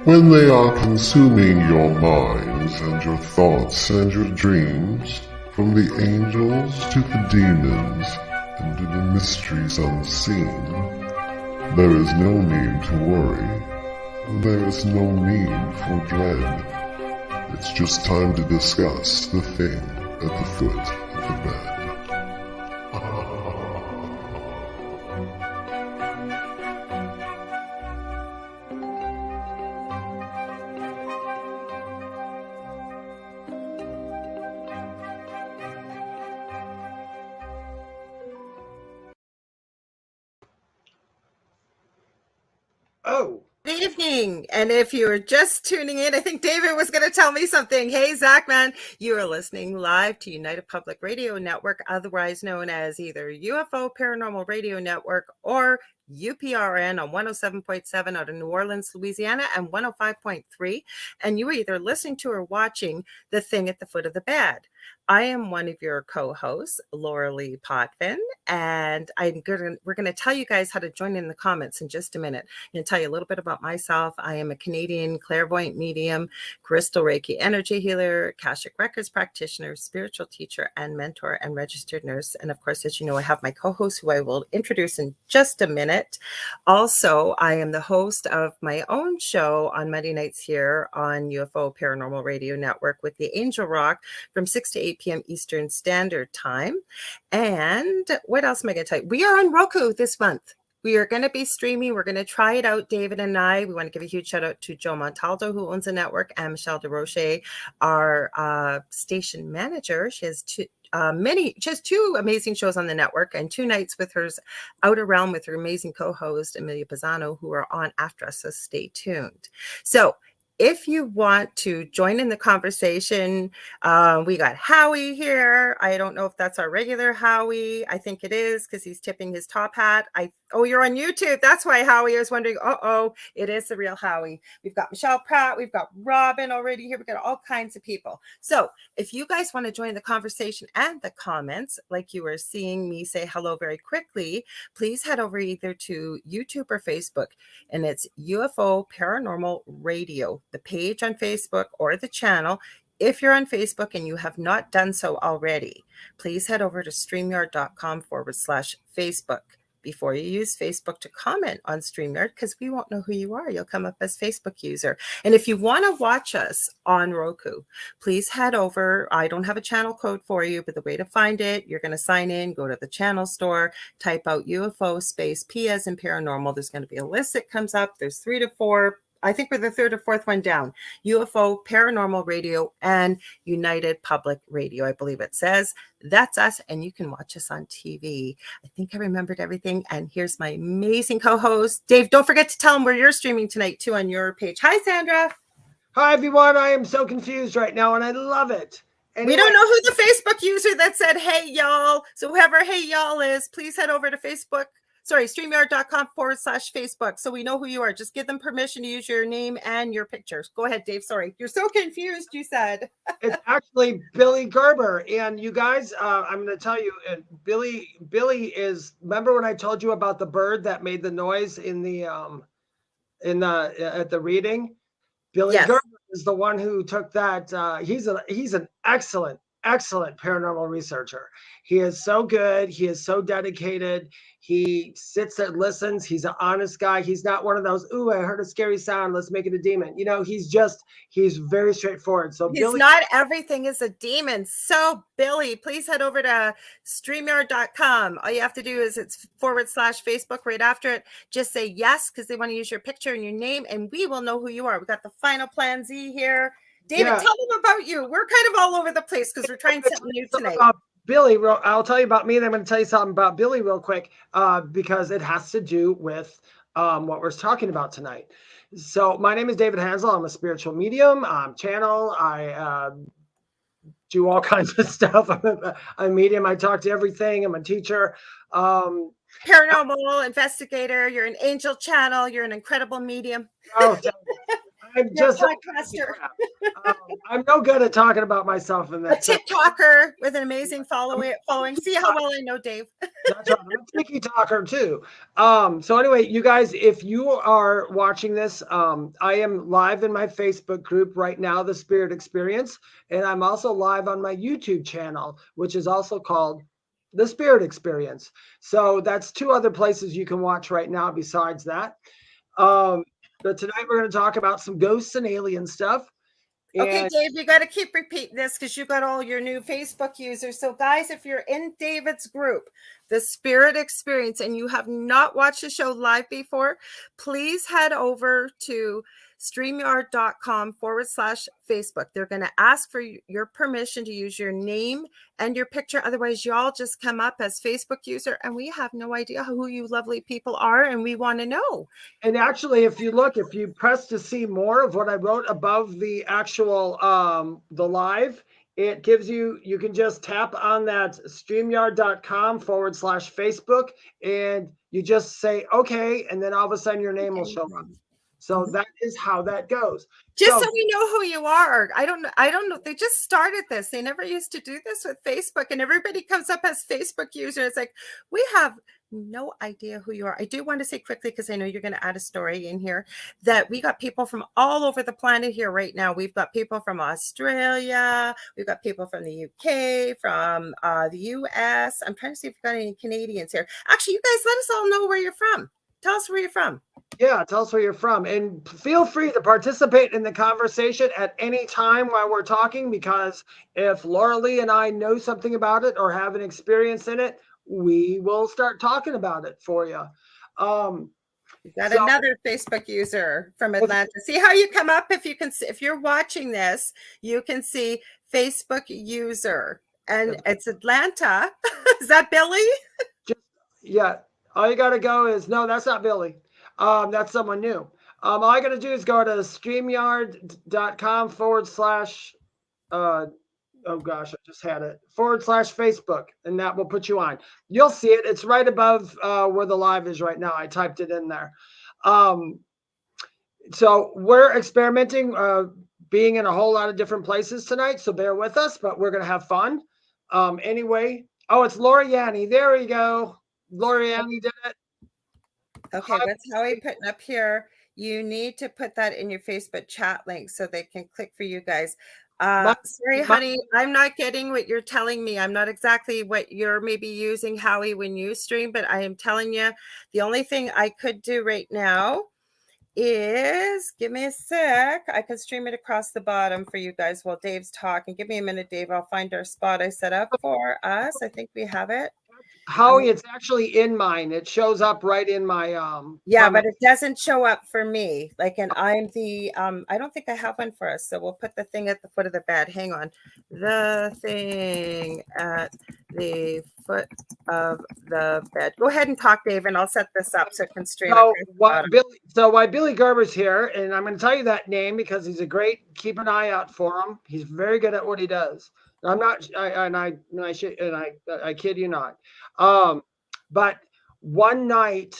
when they are consuming your minds and your thoughts and your dreams, from the angels to the demons and to the mysteries unseen, there is no need to worry. There is no need for dread. It's just time to discuss the thing at the foot of the bed. Oh. Good evening. And if you were just tuning in, I think David was going to tell me something. Hey, Zach, man, you are listening live to United Public Radio Network, otherwise known as either UFO Paranormal Radio Network or UPRN on 107.7 out of New Orleans, Louisiana, and 105.3. And you are either listening to or watching The Thing at the Foot of the Bed. I am one of your co-hosts, Lorilei Potvin, and we're going to tell you guys how to join in the comments in just a minute. I'm going to tell you a little bit about myself. I am a Canadian clairvoyant medium, crystal Reiki energy healer, Akashic Records practitioner, spiritual teacher and mentor, and registered nurse. And of course, as you know, I have my co-host who I will introduce in just a minute. Also, I am the host of my own show on Monday nights here on UFO Paranormal Radio Network with the Angel Rock from 6 to 8 p.m. Eastern Standard Time. And what else am I going to tell you? We are on Roku this month. We are going to be streaming. We're going to try it out, David and I. We want to give a huge shout out to Joe Montaldo, who owns the network, and Michelle DeRoche, our station manager. She has two amazing shows on the network and 2 nights with her Outer Realm with her amazing co-host, Amelia Pisano, who are on after us. So stay tuned. So if you want to join in the conversation, we got Howie here. I don't know if that's our regular Howie. I think it is because he's tipping his top hat. Oh, you're on YouTube. That's why Howie was wondering. It is the real Howie. We've got Michelle Pratt. We've got Robin already here. We've got all kinds of people. So if you guys want to join the conversation and the comments, like you were seeing me say hello very quickly, please head over either to YouTube or Facebook, and it's UFO Paranormal Radio, the page on Facebook or the channel. If you're on Facebook and you have not done so already, please head over to StreamYard.com/Facebook before you use Facebook to comment on StreamYard, because we won't know who you are. You'll come up as Facebook user. And if you want to watch us on Roku, please head over. I don't have a channel code for you, but the way to find it, you're going to sign in, go to the channel store, type out UFO space P as in paranormal. There's going to be a list that comes up. There's 3 to 4. I think we're the 3rd or 4th one down. UFO Paranormal Radio and United Public Radio, I believe it says. That's us, and you can watch us on TV. I think I remembered everything, and here's my amazing co-host. Dave, don't forget to tell them where you're streaming tonight, too, on your page. Hi, Sandra. Hi, everyone. I am so confused right now, and I love it. Anyway, we don't know who the Facebook user that said, hey, y'all. So whoever hey, y'all is, please head over to Facebook. Sorry, StreamYard.com/Facebook. So we know who you are. Just give them permission to use your name and your pictures. Go ahead, Dave. Sorry. You're so confused, you said. It's actually Billy Gerber. And you guys, I'm going to tell you, Billy is, remember when I told you about the bird that made the noise at the reading? Billy Gerber is the one who took that. He's an excellent paranormal researcher. He is so good. He is so dedicated. He sits and listens. He's an honest guy. He's not one of those, ooh, I heard a scary sound, let's make it a demon. You know, he's very straightforward. So Billy, not everything is a demon. So Billy, please head over to StreamYard.com. All you have to do is it's /Facebook right after it. Just say yes, because they want to use your picture and your name, and we will know who you are. We got the Final Plan Z here. David, tell them about you. We're kind of all over the place because we're trying something new tonight. Billy, I'll tell you about me, and I'm going to tell you something about Billy real quick because it has to do with what we're talking about tonight. So my name is David Hanzel. I'm a spiritual medium. I'm channel. I do all kinds of stuff. I'm a medium. I talk to everything. I'm a teacher. Paranormal investigator. You're an angel channel. You're an incredible medium. Oh, I'm just podcaster. I'm no good at talking about myself in that. A TikToker with an amazing following. See how well I know Dave. That's right. I'm a tiki talker too. So anyway, you guys, if you are watching this, I am live in my Facebook group right now, The Spirit Experience, and I'm also live on my YouTube channel, which is also called The Spirit Experience. So that's two other places you can watch right now besides that. But tonight we're going to talk about some ghosts and alien stuff. Okay, Dave, you got to keep repeating this because you got all your new Facebook users. So, guys, if you're in David's group, The Spirit Experience, and you have not watched the show live before, please head over to StreamYard.com/Facebook. They're going to ask for your permission to use your name and your picture. Otherwise, y'all just come up as Facebook user, and we have no idea who you lovely people are, and we want to know. And actually, if you press to see more of what I wrote above the actual the live, it gives you can just tap on that StreamYard.com/Facebook, and you just say okay, and then all of a sudden your name will show up. So that is how that goes. Just so we know who you are. I don't know. They just started this. They never used to do this with Facebook, and everybody comes up as Facebook user. It's like, we have no idea who you are. I do want to say quickly, because I know you're going to add a story in here, that we got people from all over the planet here right now. We've got people from Australia. We've got people from the UK, from the US. I'm trying to see if we've got any Canadians here. Actually, you guys, let us all know where you're from. Tell us where you're from. Yeah, tell us where you're from. And feel free to participate in the conversation at any time while we're talking, because if Lorilei and I know something about it or have an experience in it, we will start talking about it for you. We've got another Facebook user from Atlanta. See how you come up? If you're watching this, you can see Facebook user. And it's Atlanta. Is that Billy? Yeah. All you got to go is, no, that's not Billy. That's someone new. All I got to do is go to StreamYard.com/ oh gosh, I just had it, /Facebook, and that will put you on. You'll see it. It's right above where the live is right now. I typed it in there. So we're experimenting, being in a whole lot of different places tonight, so bear with us, but we're going to have fun. Anyway, it's Lorianni. There we go. Lorianni did it. Okay, what's Howie putting up here? You need to put that in your Facebook chat link so they can click for you guys. Sorry, honey, I'm not getting what you're telling me. I'm not exactly what you're maybe using, Howie, when you stream, but I am telling you, the only thing I could do right now is, give me a sec. I can stream it across the bottom for you guys while Dave's talking. Give me a minute, Dave. I'll find our spot I set up for us. I think we have it. Howie, it's actually in mine. It shows up right in my yeah, but it doesn't show up for me. And I'm the I don't think I have one for us. So we'll put the thing at the foot of the bed. Hang on. The thing at the foot of the bed. Go ahead and talk, Dave, and I'll set this up so it can stream. So why Billy Gerber's here, and I'm going to tell you that name because he's a great, keep an eye out for him. He's very good at what he does. I'm not, I kid you not. But one night,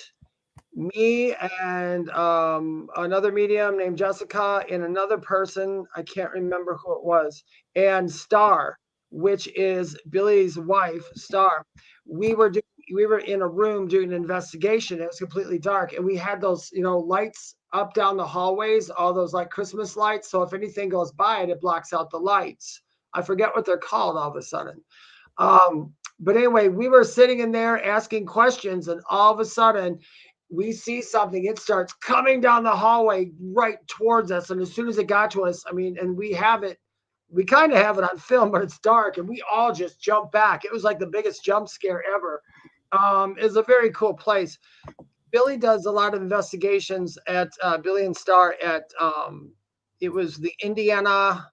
me and another medium named Jessica and another person, I can't remember who it was, and Star, which is Billy's wife, Star, we were in a room doing an investigation. It was completely dark, and we had those, lights up down the hallways, all those like Christmas lights. So if anything goes by it blocks out the lights. I forget what they're called all of a sudden. But anyway, we were sitting in there asking questions, and all of a sudden we see something. It starts coming down the hallway right towards us. And as soon as it got to us, and we kind of have it on film, but it's dark, and we all just jumped back. It was like the biggest jump scare ever. It's a very cool place. Billy does a lot of investigations at Billy and Star at, it was the Indiana.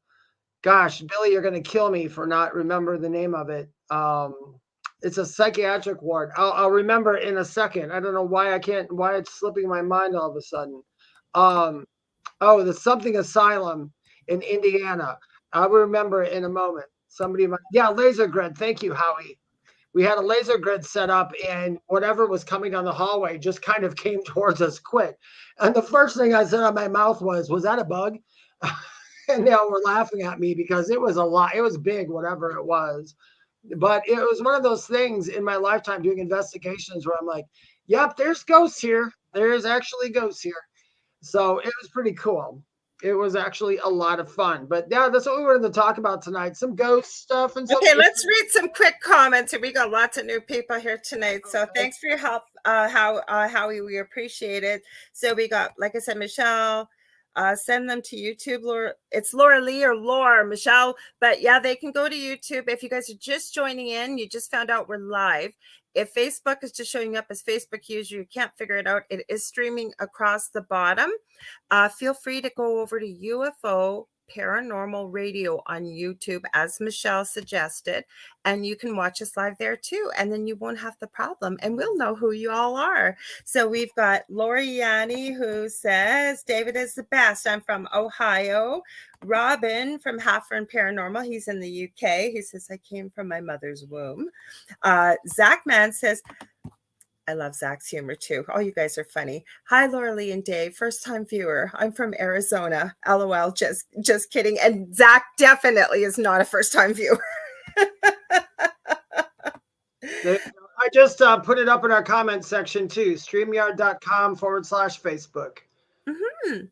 Gosh, Billy, you're going to kill me for not remember the name of it. It's a psychiatric ward. I'll remember in a second. I don't know why it's slipping my mind all of a sudden. The something asylum in Indiana. I'll remember in a moment. Laser grid. Thank you, Howie. we had a laser grid set up, and whatever was coming down the hallway just kind of came towards us quick. And the first thing I said out of my mouth was that a bug? And they all were laughing at me because it was a lot. It was big, whatever it was. But it was one of those things in my lifetime doing investigations where I'm like, yep, there's ghosts here. There's actually ghosts here. So it was pretty cool. It was actually a lot of fun. But yeah, that's what we wanted to talk about tonight. Some ghost stuff and Okay, let's read some quick comments. We got lots of new people here tonight. So thanks for your help, Howie. We appreciate it. So we got, like I said, Michelle. Send them to YouTube. It's Lorilei or Lore, Michelle. But yeah, they can go to YouTube. If you guys are just joining in, you just found out we're live. If Facebook is just showing up as Facebook user, you can't figure it out. It is streaming across the bottom. Feel free to go over to UFO Paranormal Radio on YouTube, as Michelle suggested, and you can watch us live there too, and then you won't have the problem, and we'll know who you all are. So we've got Lori Yanni, who says David is the best. I'm from Ohio. Robin from Halfern Paranormal, he's in the UK. He says I came from my mother's womb. Zach Mann says, I love Zach's humor too. Oh, you guys are funny. Hi, Lorilei and Dave. First time viewer. I'm from Arizona. LOL. Just kidding. And Zach definitely is not a first time viewer. I just put it up in our comment section too. StreamYard.com/Facebook. Mm-hmm.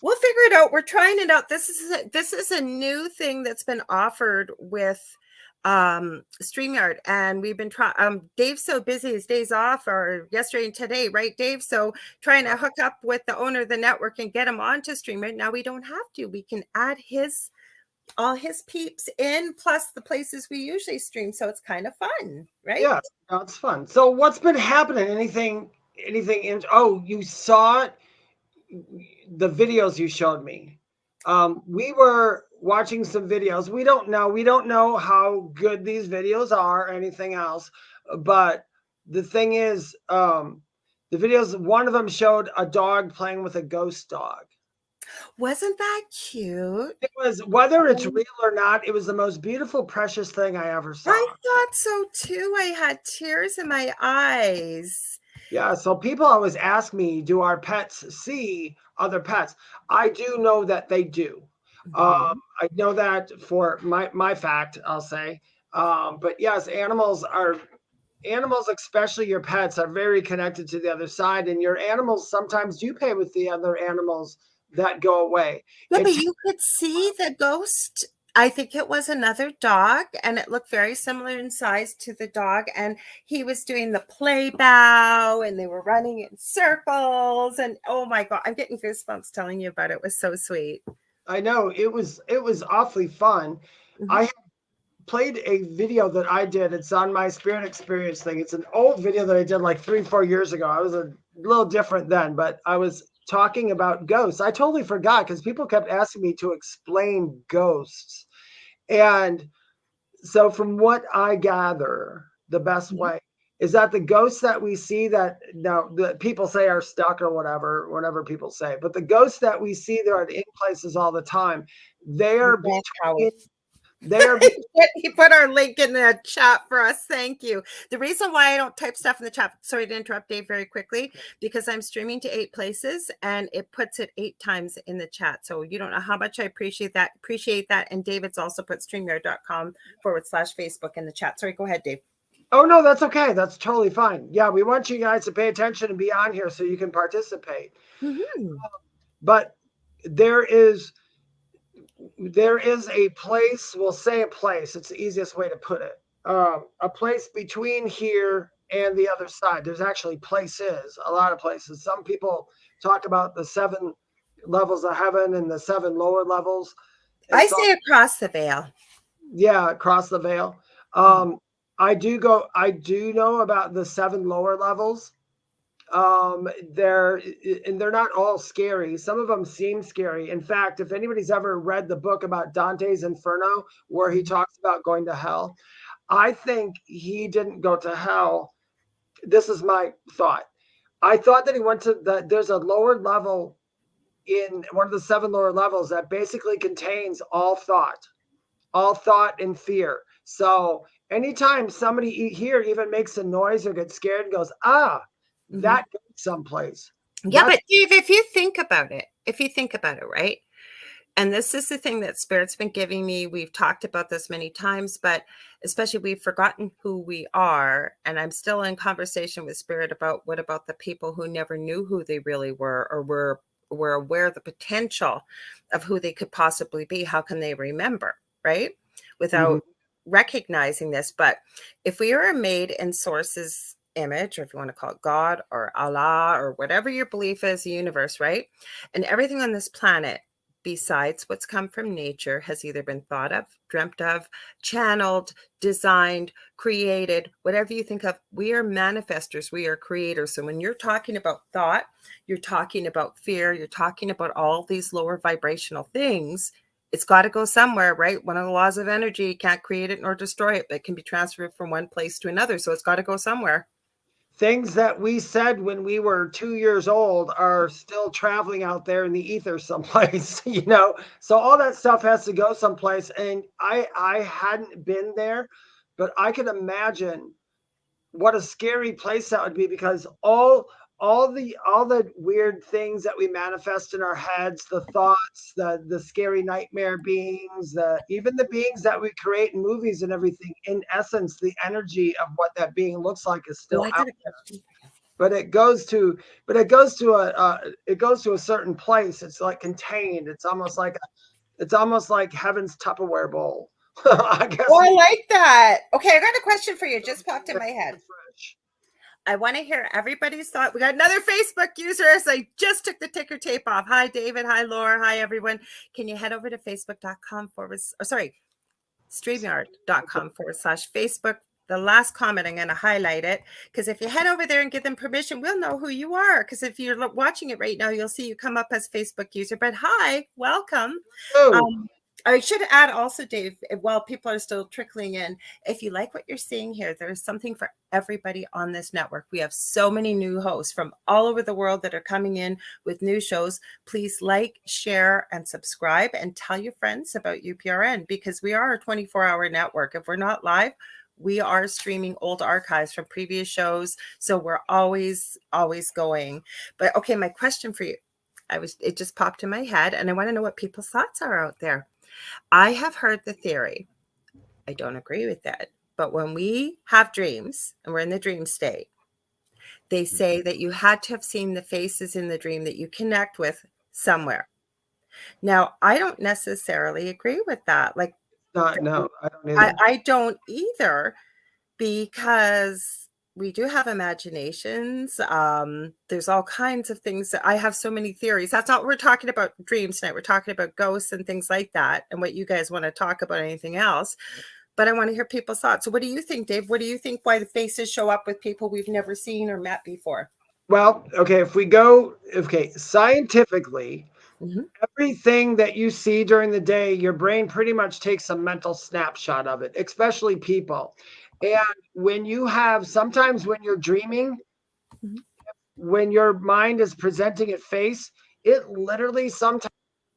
We'll figure it out. We're trying it out. This is a new thing that's been offered with StreamYard, and we've been trying. Dave's so busy, his days off or yesterday and today, right, Dave? So trying to hook up with the owner of the network and get him onto StreamYard. Now we don't have to. We can add all his peeps in, plus the places we usually stream. So it's kind of fun, right? Yeah, it's fun. So what's been happening? Anything oh, you saw it, the videos you showed me. We were watching some videos. We don't know how good these videos are or anything else. But the thing is, the videos, one of them showed a dog playing with a ghost dog. Wasn't that cute? It was, whether it's real or not, it was the most beautiful, precious thing I ever saw. I thought so too. I had tears in my eyes. Yeah, so people always ask me, do our pets see other pets? I do know that they do. I know that for my fact, I'll say. But yes, animals, especially your pets, are very connected to the other side, and your animals sometimes do play with the other animals that go away. Yeah, but you could see the ghost. I think it was another dog, and it looked very similar in size to the dog. And he was doing the play bow, and they were running in circles. And oh my God, I'm getting goosebumps telling you about it. It was so sweet. I know, it was awfully fun. Mm-hmm. I played a video that I did. It's on my Spirit Experience thing. It's an old video that I did like 3-4 years ago. I was a little different then, but I was talking about ghosts. I totally forgot because people kept asking me to explain ghosts. And so from what I gather, the best way is that the ghosts that we see that now that people say are stuck or whatever people say, but the ghosts that we see that are in places all the time, they are between. He put our link in the chat for us. Thank you. The reason why I don't type stuff in the chat, sorry to interrupt Dave very quickly, because I'm streaming to 8 places and it puts it 8 times in the chat. So you don't know how much I appreciate that. And David's also put StreamYard.com/Facebook in the chat. Sorry, go ahead, Dave. Oh, no, that's okay. That's totally fine. Yeah, we want you guys to pay attention and be on here so you can participate. Mm-hmm. But there is a place, we'll say a place, it's the easiest way to put it, a place between here and the other side. There's actually places, a lot of places. Some people talk about the 7 levels of heaven and the 7 lower levels. I say across the veil. Yeah, across the veil. I do know about the 7 lower levels. They're not all scary. Some of them seem scary. In fact, if anybody's ever read the book about Dante's Inferno, where he talks about going to hell, I think he didn't go to hell. This is my thought. I thought that he went to there's a lower level in one of the 7 lower levels that basically contains all thought and fear. So anytime somebody here even makes a noise or gets scared and goes, that goes someplace. Yeah, but Dave, if you think about it, right? And this is the thing that Spirit's been giving me. We've talked about this many times, but especially we've forgotten who we are. And I'm still in conversation with Spirit about what about the people who never knew who they really were or were aware of the potential of who they could possibly be. How can they remember, right? Without recognizing this. But if we are made in Source's image, or if you want to call it God or Allah or whatever your belief is, the universe, right? And everything on this planet, besides what's come from nature, has either been thought of, dreamt of, channeled, designed, created, whatever you think of. We are manifestors. We are creators. So when you're talking about thought, you're talking about fear, you're talking about all these lower vibrational things. It's got to go somewhere, right? One of the laws of energy, you can't create it nor destroy it, but it can be transferred from one place to another. So it's got to go somewhere. Things that we said when we were 2 years old are still traveling out there in the ether someplace, so all that stuff has to go someplace. And I hadn't been there, but I could imagine what a scary place that would be, because all the weird things that we manifest in our heads, the thoughts, the scary nightmare beings, even the beings that we create in movies and everything, in essence, the energy of what that being looks like is still out there. But it goes to a certain place. It's like contained. It's almost like heaven's Tupperware bowl. I guess. Oh, I like that. Okay, I got a question for you. It just popped in my head. I want to hear everybody's thought. We got another Facebook user. So I just took the ticker tape off. Hi, David. Hi, Laura. Hi, everyone. Can you head over to StreamYard.com/Facebook? The last comment, I'm going to highlight it, because if you head over there and give them permission, we'll know who you are. Because if you're watching it right now, you'll see you come up as Facebook user. But hi, welcome. I should add also, Dave, while people are still trickling in, if you like what you're seeing here, there's something for everybody on this network. We have so many new hosts from all over the world that are coming in with new shows. Please like, share, and subscribe, and tell your friends about UPRN, because we are a 24-hour network. If we're not live, we are streaming old archives from previous shows. So we're always going. But okay, my question for you, it just popped in my head, and I want to know what people's thoughts are out there. I have heard the theory. I don't agree with that. But when we have dreams and we're in the dream state, they say that you had to have seen the faces in the dream that you connect with somewhere. Now, I don't necessarily agree with that. Like, no, I don't either. I don't either, because we do have imaginations. There's all kinds of things that I have so many theories. That's not what we're talking about dreams tonight. We're talking about ghosts and things like that, and what you guys want to talk about, anything else. But I want to hear people's thoughts. So what do you think, Dave? What do you think why the faces show up with people we've never seen or met before? Well, okay, scientifically, everything that you see during the day, your brain pretty much takes a mental snapshot of it, especially people. And sometimes when you're dreaming, when your mind is presenting its face, it literally sometimes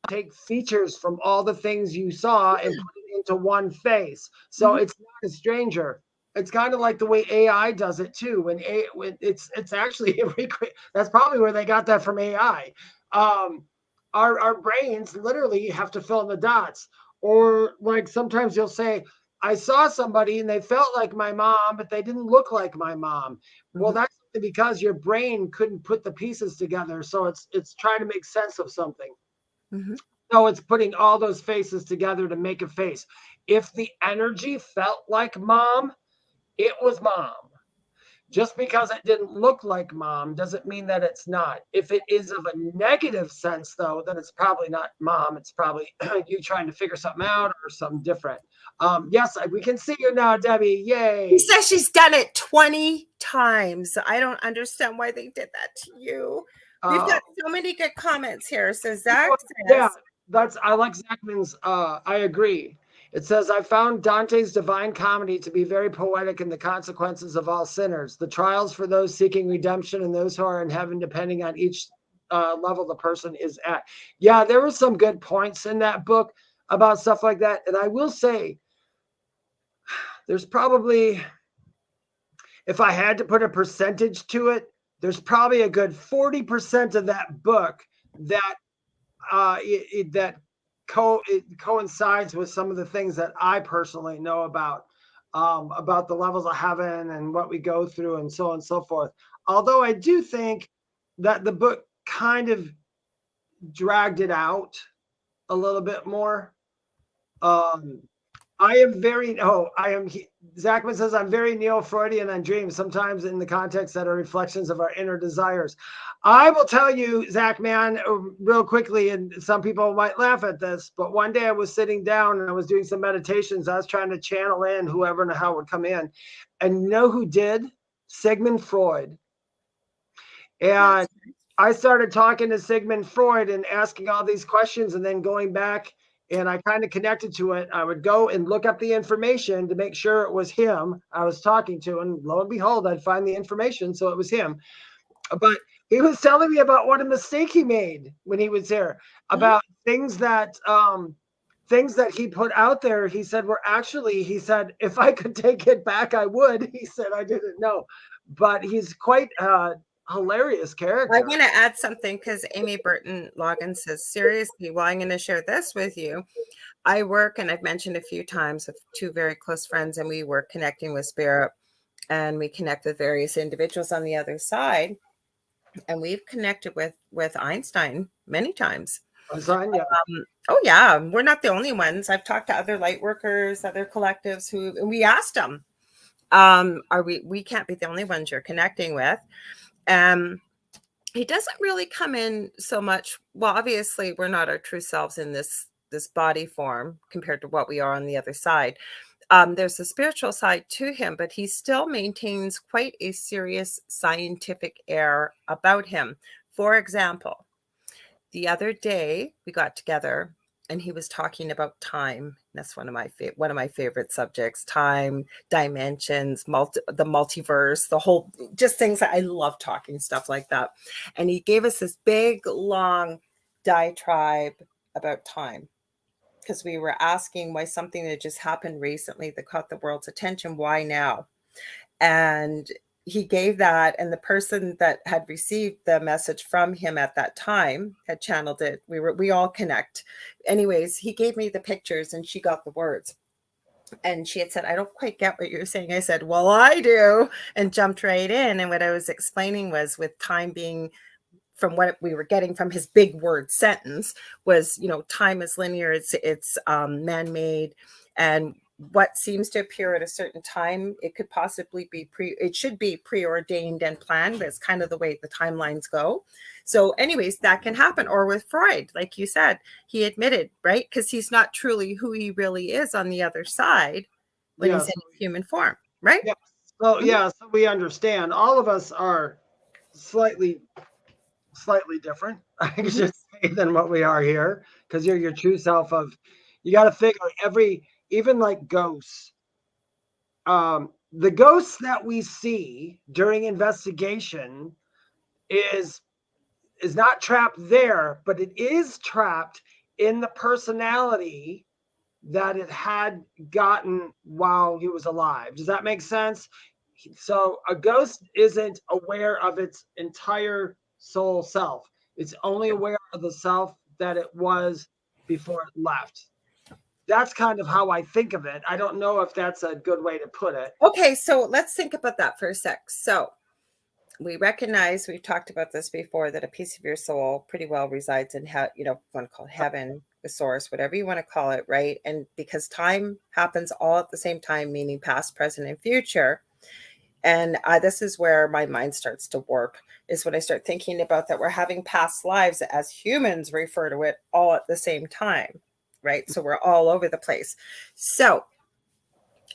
takes features from all the things you saw and put it into one face. So it's not a stranger. It's kind of like the way AI does it too. When it's actually that's probably where they got that from AI. Our brains literally have to fill in the dots. Or like sometimes you'll say, I saw somebody and they felt like my mom, but they didn't look like my mom. Well, that's because your brain couldn't put the pieces together. So it's trying to make sense of something. So it's putting all those faces together to make a face. If the energy felt like mom, it was mom. Just because it didn't look like mom doesn't mean that it's not. If it is of a negative sense, though, then it's probably not mom. It's probably you trying to figure something out or something different. Yes, we can see you now, Debbie. Yay. She says she's done it 20 times. I don't understand why they did that to you. We've got so many good comments here. So Zach says, I like Zachman's. I agree. It says, I found Dante's Divine Comedy to be very poetic in the consequences of all sinners, the trials for those seeking redemption and those who are in heaven, depending on each level the person is at. Yeah, there were some good points in that book about stuff like that. And I will say, there's probably, if I had to put a percentage to it, there's probably a good 40% of that book that it coincides with some of the things that I personally know about the levels of heaven and what we go through and so on and so forth. Although I do think that the book kind of dragged it out a little bit more. Zachman says, I'm very neo-Freudian on dreams, sometimes in the context that are reflections of our inner desires. I will tell you, Zach, man, real quickly, and some people might laugh at this, but one day I was sitting down and I was doing some meditations. I was trying to channel in whoever in the hell would come in. And you know who did? Sigmund Freud. And I started talking to Sigmund Freud and asking all these questions and then going back, and I kind of connected to it. I would go and look up the information to make sure it was him I was talking to. And lo and behold, I'd find the information. So it was him. But he was telling me about what a mistake he made when he was there, about things that he put out there. He said, he said, if I could take it back, I would. He said, I didn't know. But he's quite hilarious character. I want to add something because Amy Burton Logan says, seriously, well, I'm going to share this with you. I work, and I've mentioned a few times, with two very close friends, and we were connecting with spirit, and we connect with various individuals on the other side. And we've connected with Einstein many times. Yeah. Oh yeah, we're not the only ones. I've talked to other light workers, other collectives and we asked them, we can't be the only ones you're connecting with. He doesn't really come in so much. Well, obviously we're not our true selves in this body form compared to what we are on the other side. There's a spiritual side to him, but he still maintains quite a serious scientific air about him. For example, the other day we got together and he was talking about time. That's one of my favorite subjects: time, dimensions, the multiverse, the whole, just things that I love talking, stuff like that. And he gave us this big, long diatribe about time, because we were asking why something that just happened recently that caught the world's attention, why now? And he gave that, and the person that had received the message from him at that time had channeled it. We all connect. Anyways, he gave me the pictures and she got the words. And she had said, I don't quite get what you're saying. I said, well, I do, and jumped right in. And what I was explaining was, with time being, from what we were getting from his big word sentence, was, time is linear, it's man-made, and what seems to appear at a certain time, it could possibly be it should be preordained and planned, but it's kind of the way the timelines go. So anyways, that can happen. Or with Freud, like you said, he admitted, right? Because he's not truly who he really is on the other side when he's in human form, right? Yeah. So so we understand. All of us are slightly different, I should say, than what we are here, because you're your true self. You got to figure even like ghosts. The ghosts that we see during investigation is not trapped there, but it is trapped in the personality that it had gotten while he was alive. Does that make sense? So a ghost isn't aware of its entire soul self. It's only aware of the self that it was before it left. That's kind of how I think of it. I don't know if that's a good way to put it. Okay, so let's think about that for a sec. So we recognize, we've talked about this before, that a piece of your soul pretty well resides in, you want to call it heaven, the source, whatever you want to call it, right? And because time happens all at the same time, meaning past, present, and future. And this is where my mind starts to warp, is when I start thinking about that we're having past lives, as humans refer to it, all at the same time, right? So we're all over the place. So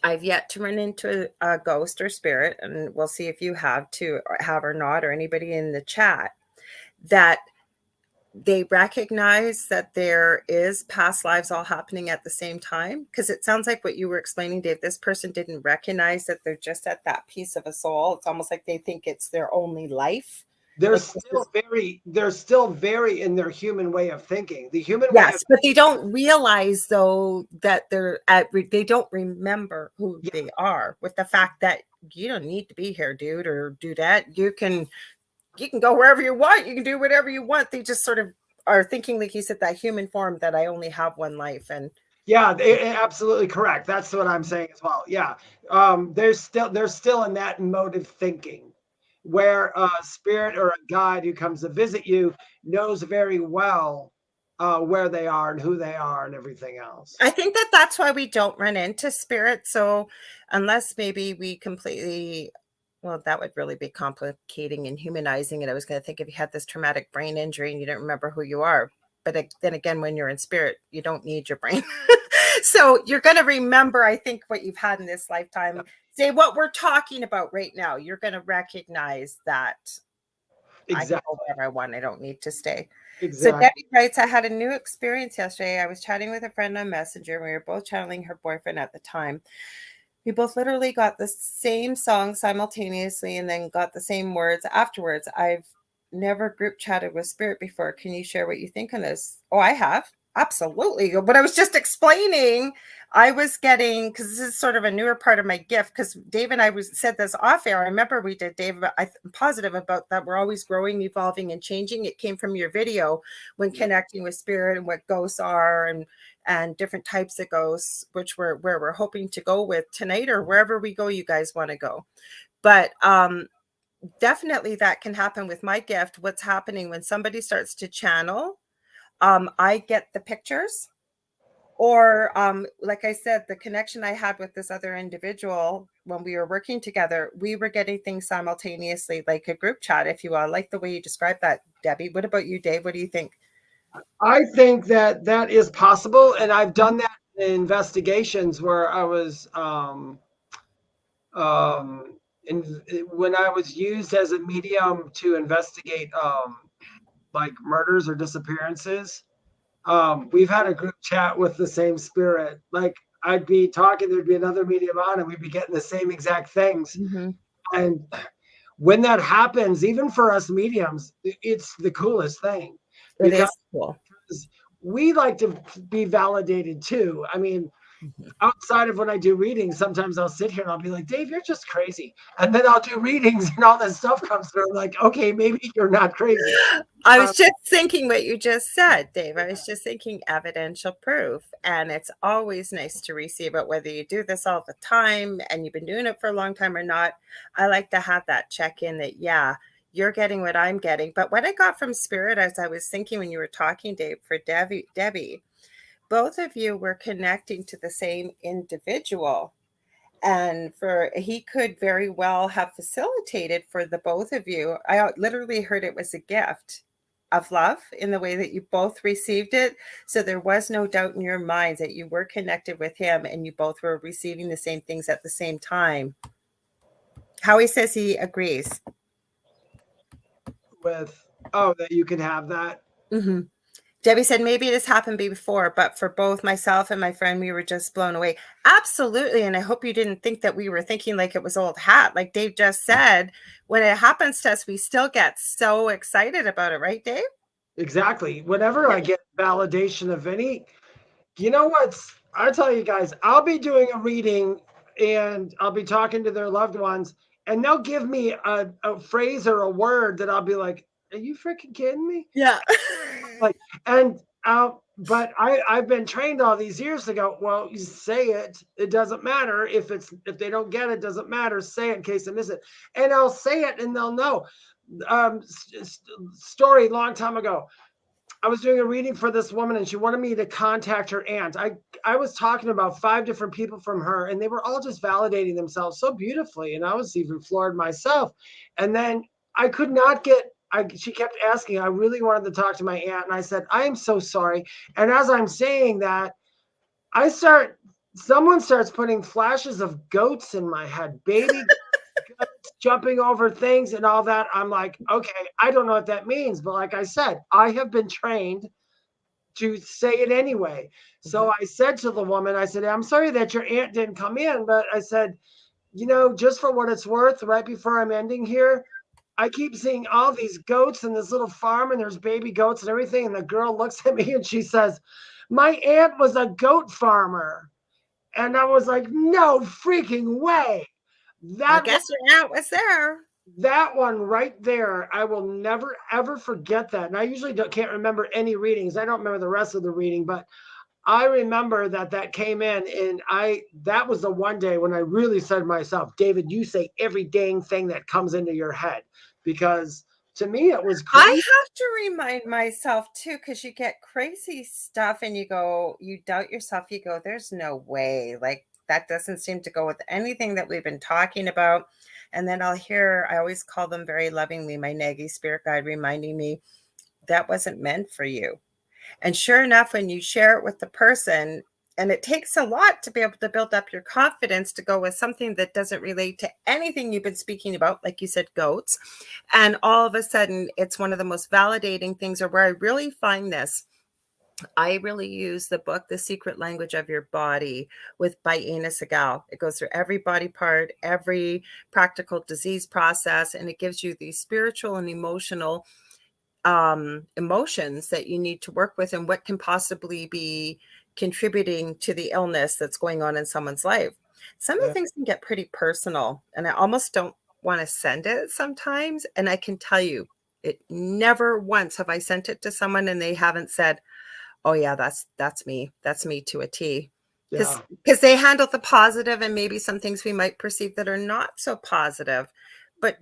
I've yet to run into a ghost or spirit, and we'll see if you have or not, or anybody in the chat, that they recognize that there is past lives all happening at the same time. Because it sounds like what you were explaining, Dave, this person didn't recognize that they're just at that piece of a soul. It's almost like they think it's their only life, They're Like, still very in their human way of thinking. The human way of yes, but they don't realize though that they don't remember who they are, with the fact that you don't need to be here, dude, or do that. You can go wherever you want. You can do whatever you want. They just sort of are thinking, like you said, that human form, that I only have one life. And yeah, absolutely correct. That's what I'm saying as well. Yeah, they're still in that mode of thinking, where a spirit or a guide who comes to visit you knows very well where they are and who they are and everything else. I think that that's why we don't run into spirits. So unless maybe we completely, well, that would really be complicating and humanizing it. I was going to think, if you had this traumatic brain injury and you don't remember who you are, but then again, when you're in spirit, you don't need your brain. So you're going to remember, I think, what you've had in this lifetime. Yeah. Say what we're talking about right now. You're going to recognize that. Exactly. I can go wherever I want. I don't need to stay. Exactly. So Debbie writes, I had a new experience yesterday. I was chatting with a friend on Messenger. We were both channeling her boyfriend at the time. We both literally got the same song simultaneously and then got the same words afterwards. I've never group chatted with spirit before. Can you share what you think on this? Oh, I have. Absolutely. But I was just explaining, I was getting, because this is sort of a newer part of my gift, because Dave and I said this off air. I remember we did, Dave, I'm positive about that. We're always growing, evolving, and changing. It came from your video when connecting with spirit and what ghosts are and different types of ghosts, which where we're hoping to go with tonight, or wherever we go, you guys want to go. But definitely that can happen with my gift. What's happening when somebody starts to channel, I get the pictures, or like I said, the connection I had with this other individual when we were working together, we were getting things simultaneously, like a group chat, if you will. I like the way you described that, Debbie. What about you, Dave? What do you think? I think that is possible, and I've done that in investigations where I was when I was used as a medium to investigate like murders or disappearances. We've had a group chat with the same spirit. Like, I'd be talking, there'd be another medium on, and we'd be getting the same exact things. Mm-hmm. And when that happens, even for us mediums, it's the coolest thing. It is cool. We like to be validated too. I mean, outside of when I do readings, sometimes I'll sit here and I'll be like, Dave, you're just crazy. And then I'll do readings and all this stuff comes through. I'm like, okay, maybe you're not crazy. I was just thinking what you just said, Dave. I was just thinking evidential proof. And it's always nice to receive it, whether you do this all the time and you've been doing it for a long time or not. I like to have that check-in that, yeah, you're getting what I'm getting. But what I got from spirit, as I was thinking when you were talking, Dave, for Debbie, both of you were connecting to the same individual. And he could very well have facilitated for the both of you. I literally heard it was a gift of love in the way that you both received it. So there was no doubt in your minds that you were connected with him and you both were receiving the same things at the same time. Howie says he agrees. That you can have that. Mm-hmm. Debbie said, maybe this happened before, but for both myself and my friend, we were just blown away. Absolutely. And I hope you didn't think that we were thinking like it was old hat. Like Dave just said, when it happens to us, we still get so excited about it. Right, Dave? Exactly. Whenever I get validation of any, you know what? I tell you guys, I'll be doing a reading and I'll be talking to their loved ones and they'll give me a phrase or a word that I'll be like, are you freaking kidding me? Yeah. But I've been trained all these years to go, well, you say it. It doesn't matter if they don't get it, doesn't matter. Say it in case I miss it. And I'll say it and they'll know. Story long time ago. I was doing a reading for this woman and she wanted me to contact her aunt. I was talking about 5 different people from her and they were all just validating themselves so beautifully. And I was even floored myself. And then I could not get, she kept asking, I really wanted to talk to my aunt. And I said, I am so sorry. And as I'm saying that, someone starts putting flashes of goats in my head, baby goats jumping over things and all that. I'm like, okay, I don't know what that means. But like I said, I have been trained to say it anyway. So I said to the woman, I said, I'm sorry that your aunt didn't come in, but I said, just for what it's worth, right before I'm ending here, I keep seeing all these goats in this little farm, and there's baby goats and everything. And the girl looks at me and she says, my aunt was a goat farmer. And I was like, no freaking way. I guess your aunt was there. That one right there, I will never, ever forget that. And I usually can't remember any readings. I don't remember the rest of the reading, but I remember that came in, and that was the one day when I really said to myself, David, you say every dang thing that comes into your head, because to me it was crazy. I have to remind myself too, because you get crazy stuff and you doubt yourself. You go, there's no way. Like, that doesn't seem to go with anything that we've been talking about. And then I always call them very lovingly, my naggy spirit guide, reminding me that wasn't meant for you. And sure enough, when you share it with the person, and it takes a lot to be able to build up your confidence to go with something that doesn't relate to anything you've been speaking about, like you said, goats. And all of a sudden, it's one of the most validating things, or where I really find this. I really use the book, The Secret Language of Your Body, by Ina Segal. It goes through every body part, every practical disease process, and it gives you these spiritual and emotional emotions that you need to work with, and what can possibly be contributing to the illness that's going on in someone's life. Some of the things can get pretty personal, and I almost don't want to send it sometimes. And I can tell you, it never once have I sent it to someone and they haven't said, oh yeah, that's me to a T. Because they handle the positive and maybe some things we might perceive that are not so positive. But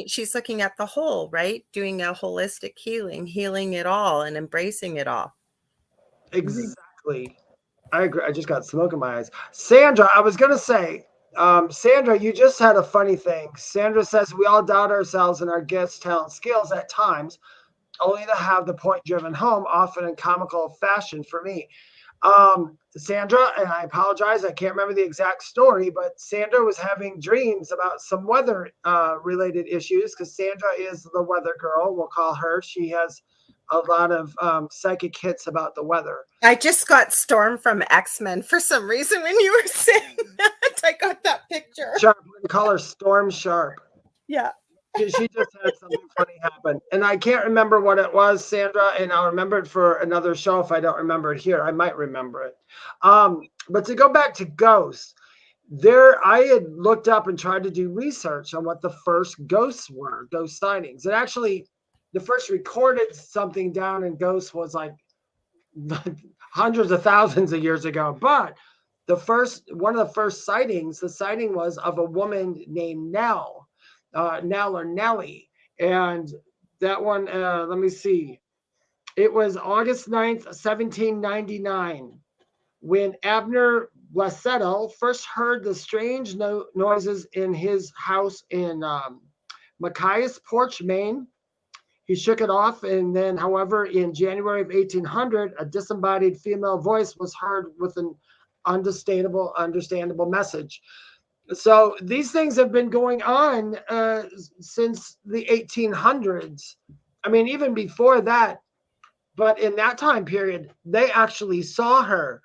she's looking at the whole, right? Doing a holistic healing it all and embracing it all. Exactly. I agree. I just got smoke in my eyes. Sandra, I was going to say, Sandra, you just had a funny thing. Sandra says, we all doubt ourselves and our gifts, talent, skills at times, only to have the point driven home, often in comical fashion for me. Sandra, and I apologize, I can't remember the exact story, but Sandra was having dreams about some weather related issues, because Sandra is the weather girl, we'll call her. She has a lot of psychic hits about the weather. I just got Storm from X-Men for some reason when you were saying that. I got that picture. Sharp, we call her Storm Sharp. Yeah. She just had something funny happen. And I can't remember what it was, Sandra, and I'll remember it for another show if I don't remember it here. I might remember it. But to go back to ghosts, I had looked up and tried to do research on what the first ghosts were, ghost sightings. And actually, the first recorded something down in ghosts was like hundreds of thousands of years ago. But one of the first sightings, the sighting was of a woman named Nell or Nellie. And that one, let me see. It was August 9th, 1799, when Abner Blasetto first heard the strange noises in his house in Machias Porch, Maine. He shook it off, and then, however, in January of 1800, a disembodied female voice was heard with an understandable message. So these things have been going on since the 1800s. I mean, even before that. But in that time period, they actually saw her.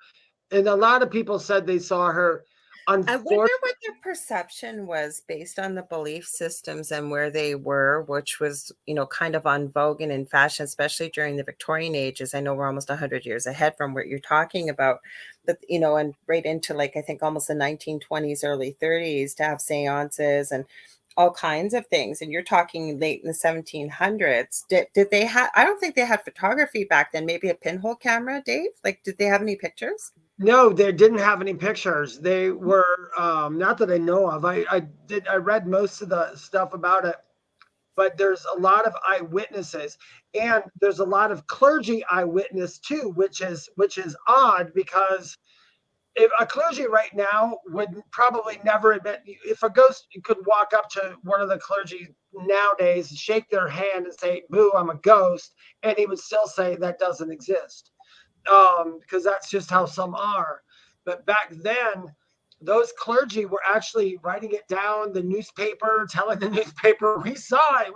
And a lot of people said they saw her. I wonder what their perception was based on the belief systems and where they were, which was, kind of on vogue and in fashion, especially during the Victorian ages. I know we're almost 100 years ahead from what you're talking about, but, and right into I think almost the 1920s, early 30s to have seances and all kinds of things. And you're talking late in the 1700s. Did they have, I don't think they had photography back then, maybe a pinhole camera, Dave? Did they have any pictures? No, they didn't have any pictures. They were not that I know of. I read most of the stuff about it, but there's a lot of eyewitnesses, and there's a lot of clergy eyewitness too, which is odd, because if a clergy right now would probably never admit, if a ghost could walk up to one of the clergy nowadays, shake their hand and say, "Boo, I'm a ghost," and he would still say that doesn't exist. Because that's just how some are. But back then, those clergy were actually writing it down, the newspaper, telling the newspaper, we saw it,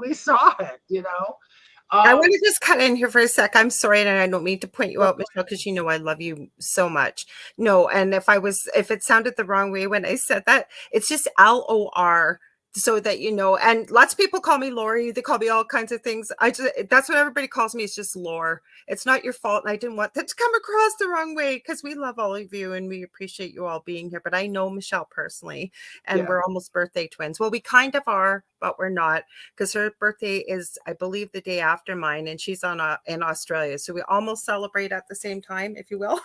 I want to just cut in here for a sec. I'm sorry, and I don't mean to point you out, Michelle, because I love you so much. No, and if it sounded the wrong way when I said that, it's just LOR so that you know. And lots of people call me Lori. They call me all kinds of things. That's what everybody calls me. It's just Lore. It's not your fault, and I didn't want that to come across the wrong way, because we love all of you and we appreciate you all being here. But I know Michelle personally, and we're almost birthday twins. Well, we kind of are, but we're not, because her birthday is, I believe, the day after mine, and she's in Australia, so we almost celebrate at the same time, if you will.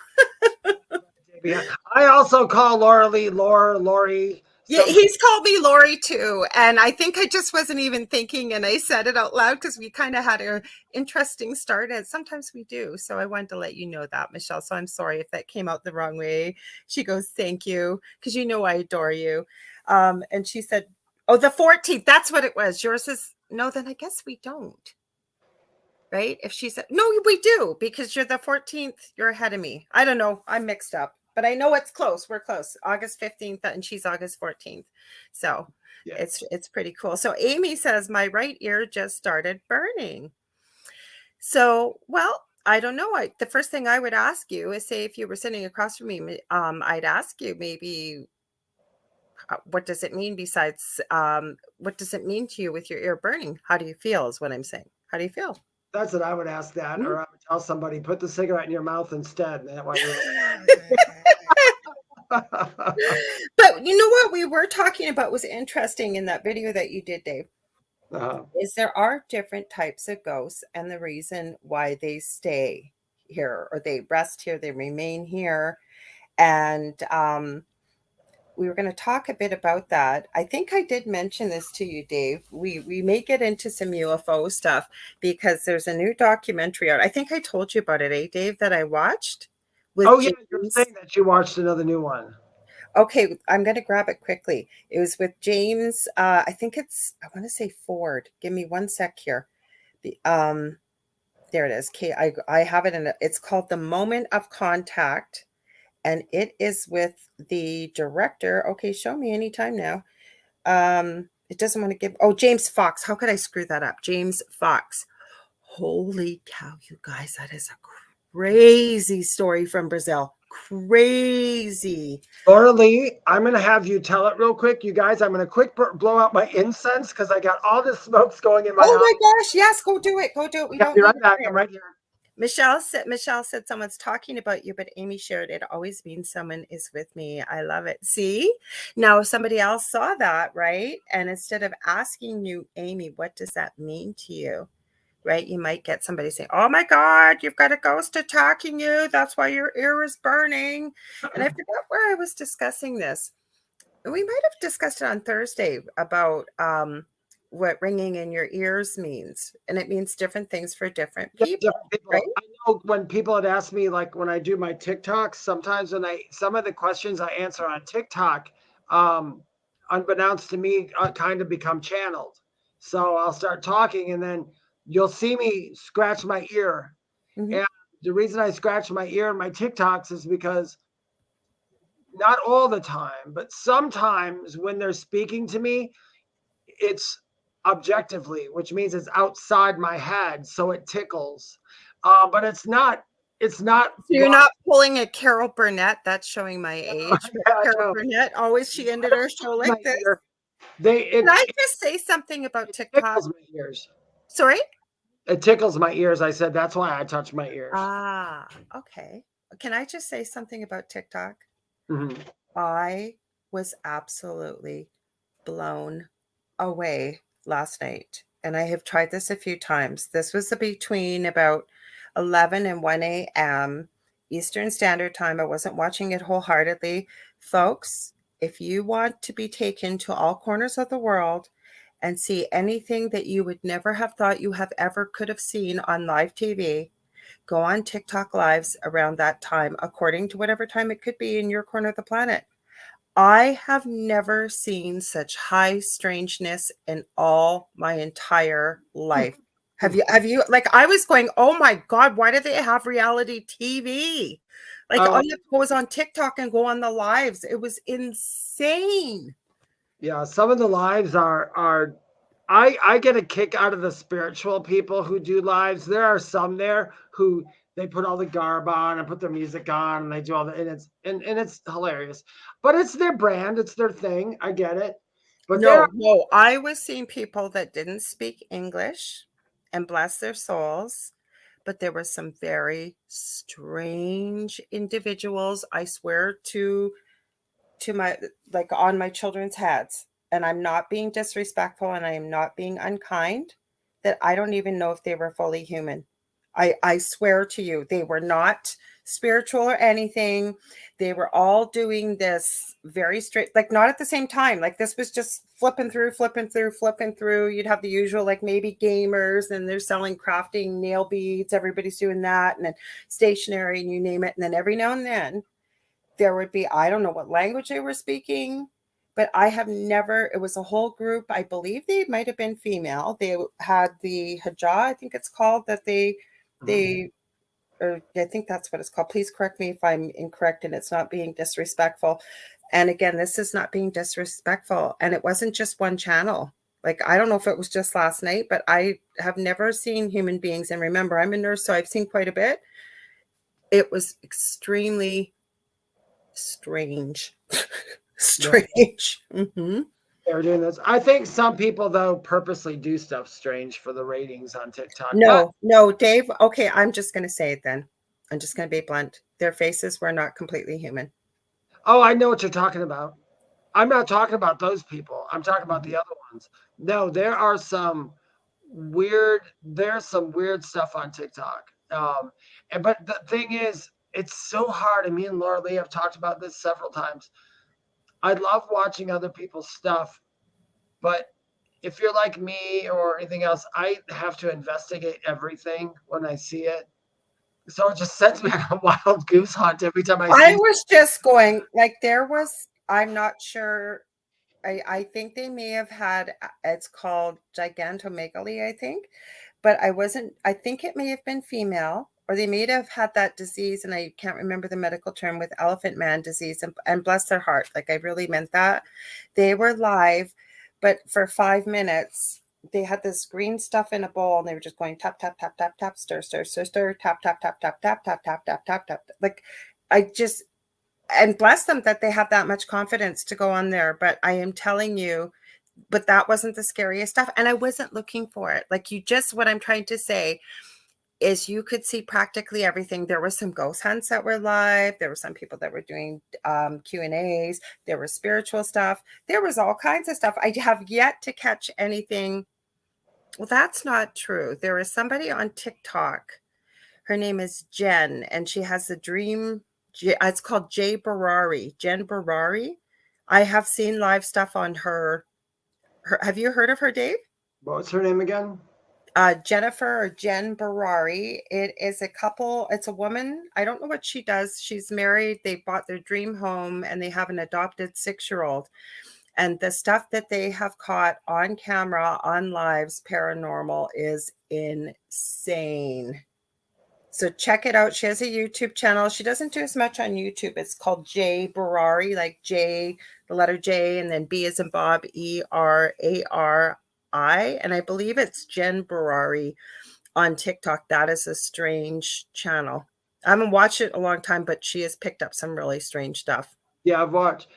Yeah, I also call Lori. Yeah, he's called me Lori too. And I think I just wasn't even thinking, and I said it out loud because we kind of had an interesting start, as sometimes we do. So I wanted to let you know that, Michelle. So I'm sorry if that came out the wrong way. She goes, thank you, because you know I adore you. And she said, oh, the 14th, that's what it was. Yours is, no, then I guess we don't. Right? If she said, no, we do, because you're the 14th, you're ahead of me. I don't know. I'm mixed up. But I know it's close. We're close. August 15th, and she's August 14th. So it's pretty cool. So Amy says, my right ear just started burning. So, well, I don't know. The first thing I would ask you is, say, if you were sitting across from me, I'd ask you maybe, what does it mean besides, what does it mean to you with your ear burning? How do you feel is what I'm saying. How do you feel? That's what I would ask that, or I would tell somebody, put the cigarette in your mouth instead. That way But you know what we were talking about was interesting in that video that you did, Dave, is there are different types of ghosts, and the reason why they stay here, or they rest here, they remain here. And we were going to talk a bit about that. I think I did mention this to you, Dave. We may get into some UFO stuff, because there's a new documentary out. I think I told you about it, Dave, that I watched. You're saying that you watched another new one. Okay, I'm going to grab it quickly. It was with James. I think it's, I want to say Ford. Give me one sec here. There it is. Okay, I have it in it. It's called The Moment of Contact. And it is with the director. Okay, show me anytime now. It doesn't want to give. Oh, James Fox. How could I screw that up? James Fox. Holy cow, you guys. That is a crazy story from Brazil. Crazy. Lorilei, I'm going to have you tell it real quick. You guys, I'm going to quick blow out my incense, because I got all this smokes going in my house. My gosh. Yes, go do it. Go do it. We don't be right back. I'm right here. Michelle said someone's talking about you, but Amy shared it always means someone is with me. I love it. See, now if somebody else saw that, right? And instead of asking you, Amy, what does that mean to you? Right? You might get somebody saying, oh my God, you've got a ghost attacking you. That's why your ear is burning. And I forgot where I was discussing this. We might have discussed it on Thursday about what ringing in your ears means. And it means different things for different people. Right? I know when people had asked me, like when I do my TikToks, sometimes some of the questions I answer on TikTok, unbeknownst to me, kind of become channeled. So I'll start talking, and then you'll see me scratch my ear. Mm-hmm. And the reason I scratch my ear in my TikToks is because not all the time, but sometimes when they're speaking to me, it's objectively, which means it's outside my head, so it tickles. But it's not. So you're not pulling a Carol Burnett. That's showing my age. Carol Burnett, always she ended her show like this. Can I just say something about TikTok? Tickles my ears. Sorry? It tickles my ears. I said that's why I touch my ears. Ah, okay. Can I just say something about TikTok? Mm-hmm. I was absolutely blown away last night, and I have tried this a few times. This was between about 11 and 1 a.m. Eastern Standard Time. I wasn't watching it wholeheartedly. Folks, if you want to be taken to all corners of the world and see anything that you would never have thought you have ever could have seen on live TV, go on TikTok lives around that time, according to whatever time it could be in your corner of the planet. I have never seen such high strangeness in all my entire life. Have you, like, I was going, oh my God, why do they have reality TV? Like, all you go is on TikTok and go on the lives. It was insane. Yeah, some of the lives are I get a kick out of the spiritual people who do lives. There are some there who they put all the garb on and put their music on and they do all the, and it's hilarious. But it's their brand, it's their thing. I get it. But no, I was seeing people that didn't speak English, and bless their souls, but there were some very strange individuals, I swear to my, like, on my children's heads, and I'm not being disrespectful and I am not being unkind, that I don't even know if they were fully human. I swear to you, they were not spiritual or anything. They were all doing this very straight, like not at the same time. Like this was just flipping through, flipping through, flipping through. You'd have the usual, like maybe gamers, and they're selling crafting nail beads. Everybody's doing that, and then stationery, and you name it. And then every now and then there would be, I don't know what language they were speaking, but I have never, it was a whole group. I believe they might have been female. They had the hijab, I think it's called, that they, or I think that's what it's called. Please correct me if I'm incorrect and it's not being disrespectful. And again, this is not being disrespectful. And it wasn't just one channel. Like, I don't know if it was just last night, but I have never seen human beings. And remember, I'm a nurse, so I've seen quite a bit. It was extremely strange. Strange. Mm-hmm. They're doing this. I think some people, though, purposely do stuff strange for the ratings on TikTok. No, Dave. Okay, I'm just going to say it then. I'm just going to be blunt. Their faces were not completely human. Oh, I know what you're talking about. I'm not talking about those people. I'm talking about the other ones. No, there's some weird stuff on TikTok. But the thing is, it's so hard. And me and Lorilei have talked about this several times. I love watching other people's stuff, but if you're like me or anything else, I have to investigate everything when I see it. So it just sends me on a wild goose hunt every time I see I was just going, like, there was, I'm not sure. I think they may have had, it's called gigantomegaly, I think, but I think it may have been female, or they may have had that disease, and I can't remember the medical term, with elephant man disease, and bless their heart, like I really meant that. They were live, but for 5 minutes, they had this green stuff in a bowl, and they were just going tap, tap, tap, tap, tap, stir, stir, stir, stir, tap, tap, tap, tap, tap, tap, tap, tap, tap, tap. Like, and bless them that they have that much confidence to go on there. But I am telling you, but that wasn't the scariest stuff. And I wasn't looking for it. Like, what I'm trying to say is you could see practically everything. There were some ghost hunts that were live. There were some people that were doing Q&As. There was spiritual stuff. There was all kinds of stuff. I have yet to catch anything. Well, that's not true. There is somebody on TikTok. Her name is Jen, and she has a dream. It's called Jen Barari. I have seen live stuff on her. Have you heard of her, Dave? What's her name again? Jennifer or Jen Barari. It is a couple. It's a woman. I don't know what she does. She's married. They bought their dream home, and they have an adopted 6-year-old. And the stuff that they have caught on camera, on lives, paranormal, is insane. So check it out. She has a YouTube channel. She doesn't do as much on YouTube. It's called J Barari, like J, the letter J, and then B as in Bob, ERARI. And I believe it's Jen Barari on TikTok. That is a strange channel. I haven't watched it a long time, but she has picked up some really strange stuff. Yeah, I've watched.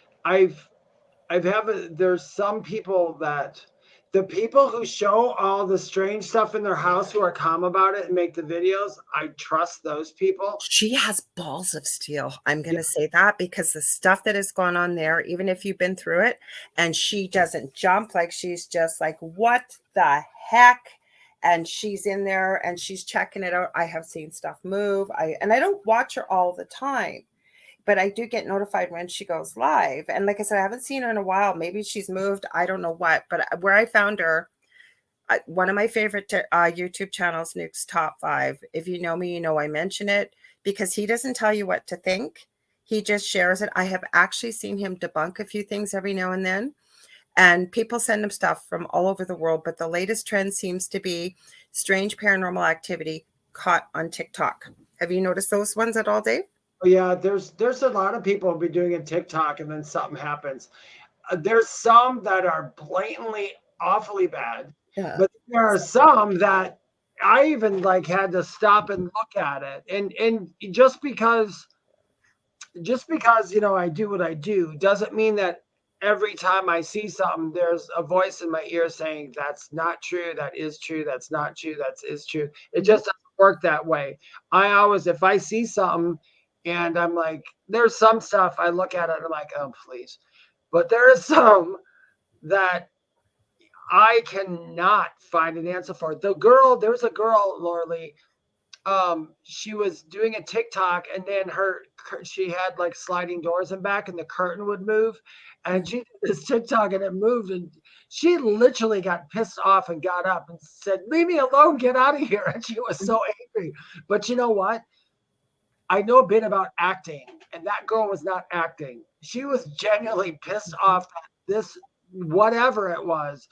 There's some people that, the people who show all the strange stuff in their house, who are calm about it and make the videos, I trust those people. She has balls of steel. I'm going to say that, because the stuff that has gone on there, even if you've been through it, and she doesn't jump, like she's just like, what the heck? And she's in there and she's checking it out. I have seen stuff move. I don't watch her all the time, but I do get notified when she goes live. And like I said, I haven't seen her in a while. Maybe she's moved. I don't know what. But where I found her, one of my favorite YouTube channels, Nuke's Top 5. If you know me, you know I mention it, because he doesn't tell you what to think. He just shares it. I have actually seen him debunk a few things every now and then. And people send him stuff from all over the world. But the latest trend seems to be strange paranormal activity caught on TikTok. Have you noticed those ones at all, Dave? Yeah, there's a lot of people who'll be doing a TikTok and then something happens. There's some that are blatantly awfully bad, but there are some that I even like had to stop and look at it. And just because I do what I do doesn't mean that every time I see something, there's a voice in my ear saying, that's not true, that is true, that's not true, that is true. It just doesn't work that way. I always, if I see something and I'm like, there's some stuff I look at it and I'm like, oh, please. But there is some that I cannot find an answer for. There's a girl, Lorilei, she was doing a TikTok and then she had like sliding doors in back and the curtain would move and she did this TikTok and it moved and she literally got pissed off and got up and said, leave me alone, get out of here. And she was so angry. But you know what? I know a bit about acting and that girl was not acting. She was genuinely pissed off that this whatever it was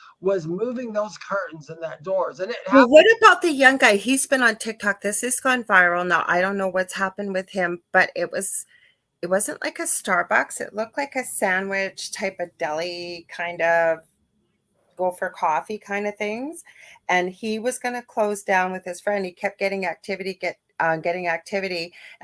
moving those curtains and that doors. And well, what about the young guy? He's been on TikTok. This has gone viral. Now, I don't know what's happened with him, but it wasn't like a Starbucks. It looked like a sandwich type of deli kind of go for coffee kind of things. And he was going to close down with his friend. He kept getting activity, and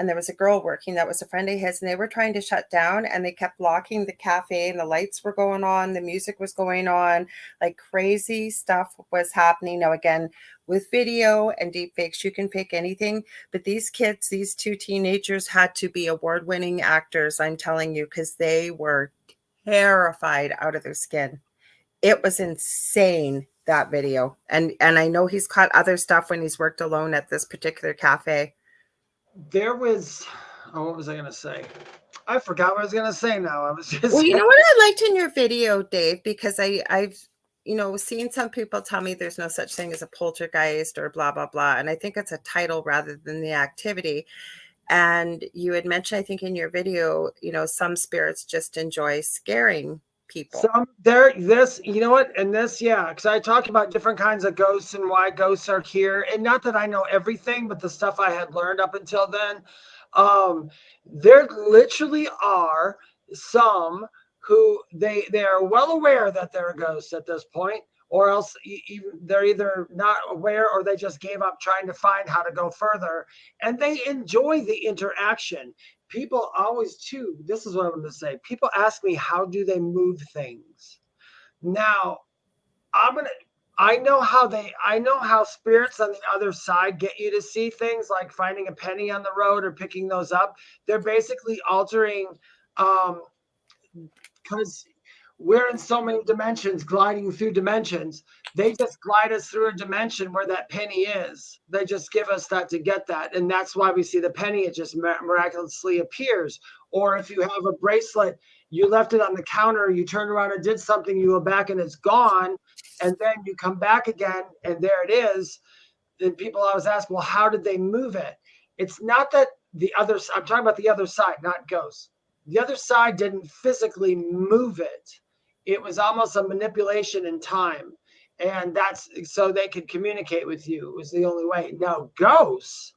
there was a girl working that was a friend of his, and they were trying to shut down and they kept locking the cafe and the lights were going on, the music was going on, like crazy stuff was happening. Now again, with video and deep fakes, you can fake anything, but these kids, these two teenagers had to be award-winning actors, I'm telling you, because they were terrified out of their skin. It was insane, that video. And I know he's caught other stuff when he's worked alone at this particular cafe. There was, what was I going to say? I forgot what I was going to say now. I was just. Well, you know what I liked in your video, Dave, because I've seen some people tell me there's no such thing as a poltergeist or blah, blah, blah. And I think it's a title rather than the activity. And you had mentioned, I think in your video, some spirits just enjoy scaring people. You know what? And this, yeah, because I talked about different kinds of ghosts and why ghosts are here. And not that I know everything, but the stuff I had learned up until then. There literally are some who they are well aware that they're ghosts at this point, or else they're either not aware or they just gave up trying to find how to go further. And they enjoy the interaction. People always, too, this is what I wanted to say. People ask me, how do they move things? Now, I know how spirits on the other side get you to see things like finding a penny on the road or picking those up. They're basically altering, because we're in so many dimensions, gliding through dimensions. They just glide us through a dimension where that penny is. They just give us that to get that. And that's why we see the penny. It just miraculously appears. Or if you have a bracelet, you left it on the counter, you turned around and did something, you go back and it's gone. And then you come back again and there it is. Then people always ask, well, how did they move it? It's not that I'm talking about the other side, not ghosts. The other side didn't physically move it. It was almost a manipulation in time. And that's so they could communicate with you. It was the only way. Now, ghosts,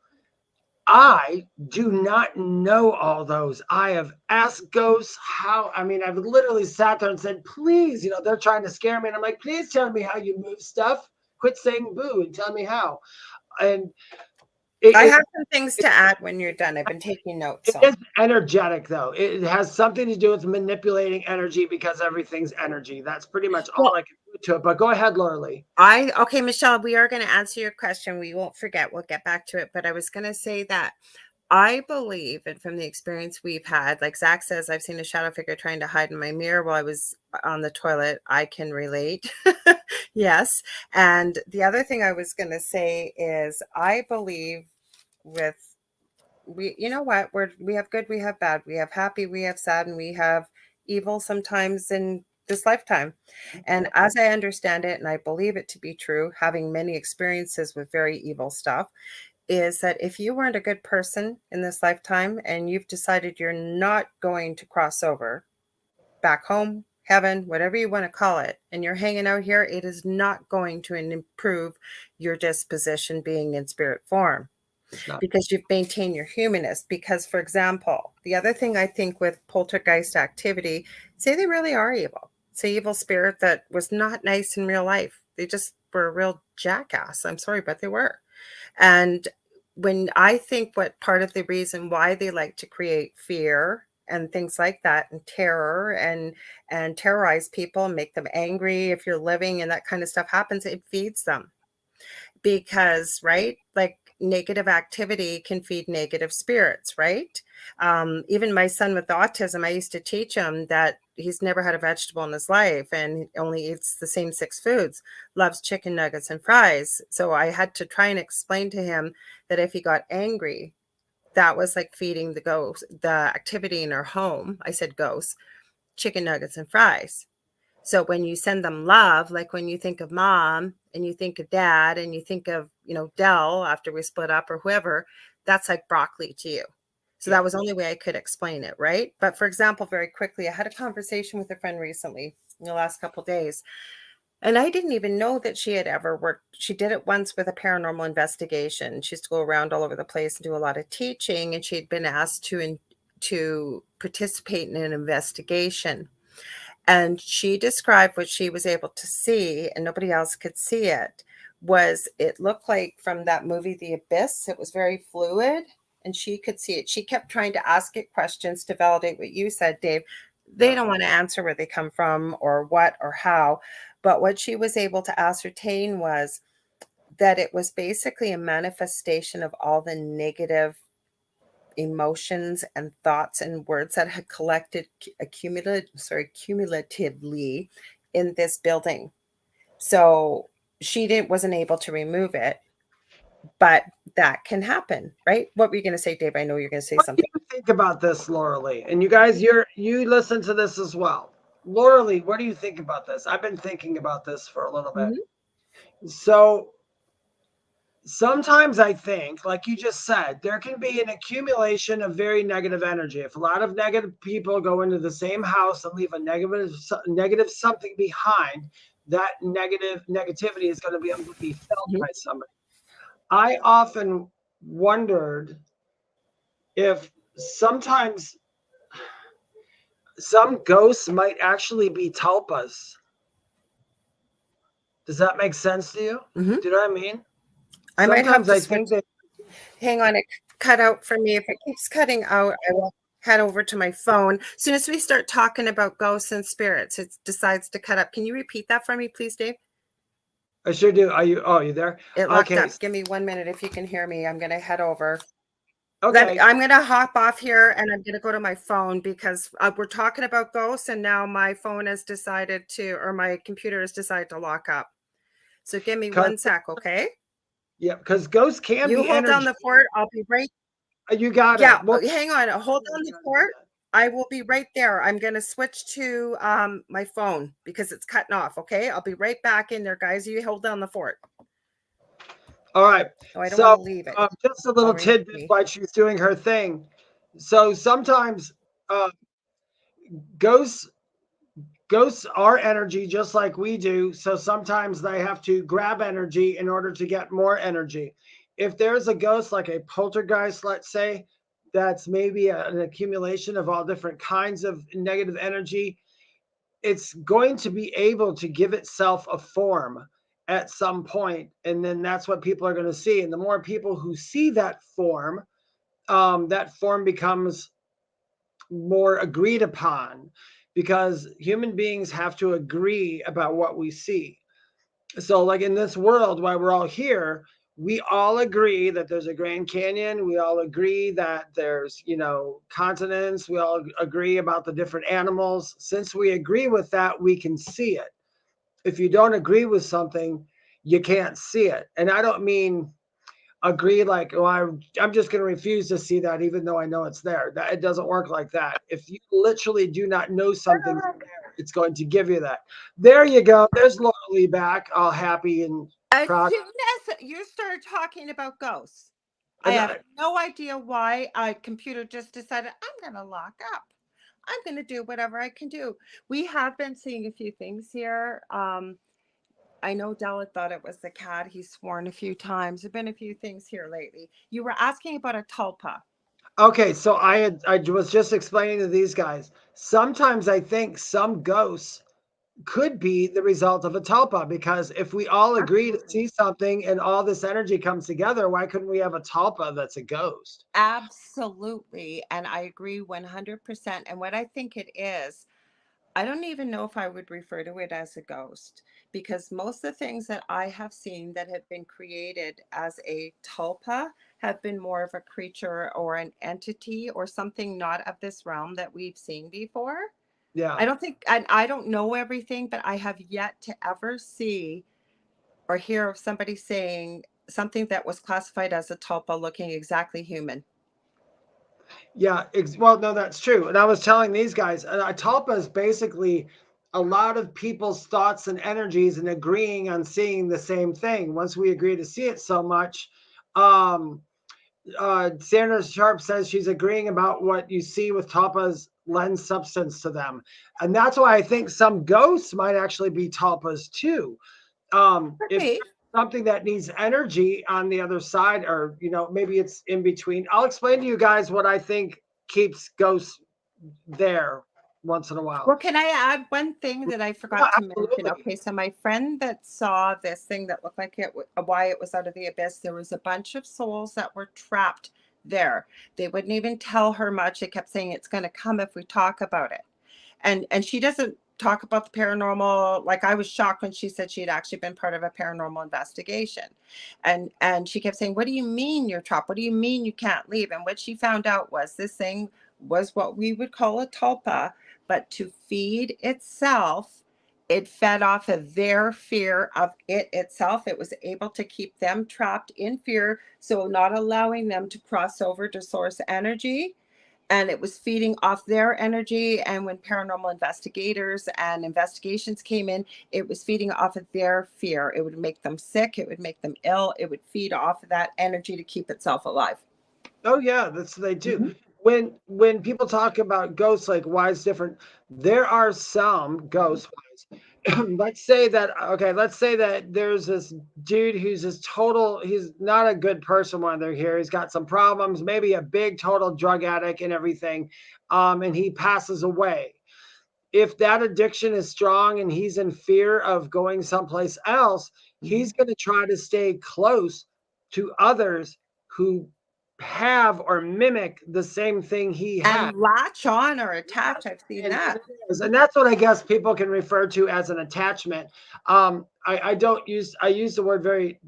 I do not know all those. I have asked ghosts I've literally sat there and said, please, they're trying to scare me. And I'm like, please tell me how you move stuff. Quit saying boo and tell me how. And I have some things to add when you're done. I've been taking notes. It is energetic, though. It has something to do with manipulating energy because everything's energy. That's pretty much all I can do to it. But go ahead, Lorilei. Okay, Michelle, we are going to answer your question. We won't forget. We'll get back to it. But I was going to say that I believe, and from the experience we've had, like Zach says, I've seen a shadow figure trying to hide in my mirror while I was on the toilet. I can relate. Yes. And the other thing I was going to say is I believe we have good, we have bad, we have happy, we have sad, and we have evil sometimes in this lifetime. And as I understand it, and I believe it to be true, having many experiences with very evil stuff, is that if you weren't a good person in this lifetime and you've decided you're not going to cross over back home, heaven, whatever you want to call it, and you're hanging out here, it is not going to improve your disposition being in spirit form. Because you've maintained your humanness. Because, for example, the other thing I think with poltergeist activity, say they really are evil. Say evil spirit that was not nice in real life. They just were a real jackass. I'm sorry, but they were. And when I think what part of the reason why they like to create fear and things like that, and terror and terrorize people and make them angry. If you're living and that kind of stuff happens, it feeds them. Because, right, like negative activity can feed negative spirits, right? Even my son with autism, I used to teach him that he's never had a vegetable in his life and only eats the same 6 foods, loves chicken nuggets and fries. So I had to try and explain to him that if he got angry, that was like feeding the ghost, the activity in our home. I said ghosts, chicken nuggets and fries. So when you send them love, like when you think of mom and you think of dad and you think of, Dell after we split up or whoever, that's like broccoli to you. So that was the only way I could explain it, right? But for example, very quickly, I had a conversation with a friend recently in the last couple of days, and I didn't even know that she had ever worked. She did it once with a paranormal investigation. She used to go around all over the place and do a lot of teaching, and she'd been asked to participate in an investigation. And she described what she was able to see, and nobody else could see it. It looked like from that movie, The Abyss. It was very fluid, and she could see it. She kept trying to ask it questions to validate what you said, Dave. They don't want to answer where they come from or what or how. But what she was able to ascertain was that it was basically a manifestation of all the negative emotions and thoughts and words that had collected cumulatively in this building. So she wasn't able to remove it, but that can happen, right? What were you going to say, Dave? I know you're going to say something. What do you think about this, Lorilei? And you guys, you listen to this as well. Lorilei, what do you think about this? I've been thinking about this for a little bit. Mm-hmm. So sometimes I think, like you just said, there can be an accumulation of very negative energy. If a lot of negative people go into the same house and leave a negative something behind, that negativity is going to be able to be felt by somebody. I often wondered if sometimes some ghosts might actually be tulpas. Does that make sense to you? Mm-hmm. Do you know what I mean? I might have to switch. Hang on, it cut out for me. If it keeps cutting out, I will head over to my phone. As soon as we start talking about ghosts and spirits, it decides to cut up. Can you repeat that for me, please, Dave? I sure do. Are you there? It locked up. Give me 1 minute. If you can hear me, I'm going to head over. Okay. I'm going to hop off here and I'm going to go to my phone because we're talking about ghosts and now my phone has decided or my computer has decided to lock up. So give me 1 sec, okay? Yeah, because ghosts can be You hold down the fort. I'll be right. You got it. Yeah, well, hang on. Hold down the fort. I will be right there. I'm going to switch to my phone because it's cutting off, okay? I'll be right back in there, guys. You hold down the fort. All right. Oh, I don't want to leave it. Just a little tidbit while she's doing her thing. So sometimes ghosts are energy just like we do. So sometimes they have to grab energy in order to get more energy. If there's a ghost like a poltergeist, let's say, that's maybe an accumulation of all different kinds of negative energy, it's going to be able to give itself a form at some point, and then that's what people are going to see. And the more people who see that form becomes more agreed upon, because human beings have to agree about what we see. So like in this world, while we're all here, we all agree that there's a Grand Canyon. We all agree that there's, continents. We all agree about the different animals. Since we agree with that, we can see it. If you don't agree with something, you can't see it. And I don't mean agree like, oh, I'm just going to refuse to see that even though I know it's there. It doesn't work like that. If you literally do not know something's there, it's going to give you that. There you go. There's Lorilei back, all happy and proud. As soon as you started talking about ghosts, I have no idea why a computer just decided I'm going to lock up. I'm going to do whatever I can do. We have been seeing a few things here. I know Della thought it was the cat. He's sworn a few times. There have been a few things here lately. You were asking about a tulpa. Okay, so I was just explaining to these guys. Sometimes I think some ghosts could be the result of a tulpa, because if we all agree to see something and all this energy comes together, why couldn't we have a tulpa that's a ghost? Absolutely. And I agree 100%. And what I think it is, I don't even know if I would refer to it as a ghost, because most of the things that I have seen that have been created as a tulpa have been more of a creature or an entity or something not of this realm that we've seen before. Yeah. I don't think, and I don't know everything, but I have yet to ever see or hear of somebody saying something that was classified as a tulpa looking exactly human. Yeah, well, no, that's true. And I was telling these guys, a tulpa is basically a lot of people's thoughts and energies and agreeing on seeing the same thing. Once we agree to see it so much, um, Sandra Sharp says she's agreeing about what you see with tulpas lends substance to them. And that's why I think some ghosts might actually be tulpas too. If Okay. something that needs energy on the other side, or maybe it's in between. I'll explain to you guys what I think keeps ghosts there once in a while. Well, can I add one thing that I Yeah, forgot to mention? absolutely. Okay, so my friend that saw this thing that looked like why it was out of the abyss, there was a bunch of souls that were trapped there. They wouldn't even tell her much. They kept saying it's going to come if we talk about it. And she doesn't talk about the paranormal. Like, I was shocked when she said she had actually been part of a paranormal investigation. And she kept saying, what do you mean you're trapped? What do you mean you can't leave? And what she found out was this thing was what we would call a tulpa, but to feed itself, it fed off of their fear of it itself. It was able to keep them trapped in fear, so not allowing them to cross over to source energy, and it was feeding off their energy. And when paranormal investigators and investigations came in, it was feeding off of their fear. It would make them sick, it would make them ill, it would feed off of that energy to keep itself alive. Oh yeah, that's what they do. Mhm. When people talk about ghosts, like why it's different, there are some ghosts. Let's say that there's this dude who's he's not a good person when they're here. He's got some problems, maybe a big total drug addict and everything. And he passes away. If that addiction is strong and he's in fear of going someplace else, he's going to try to stay close to others who have or mimic the same thing he had. And latch on or attach. I've seen And that. it is. And that's what I guess people can refer to as an attachment. I use the word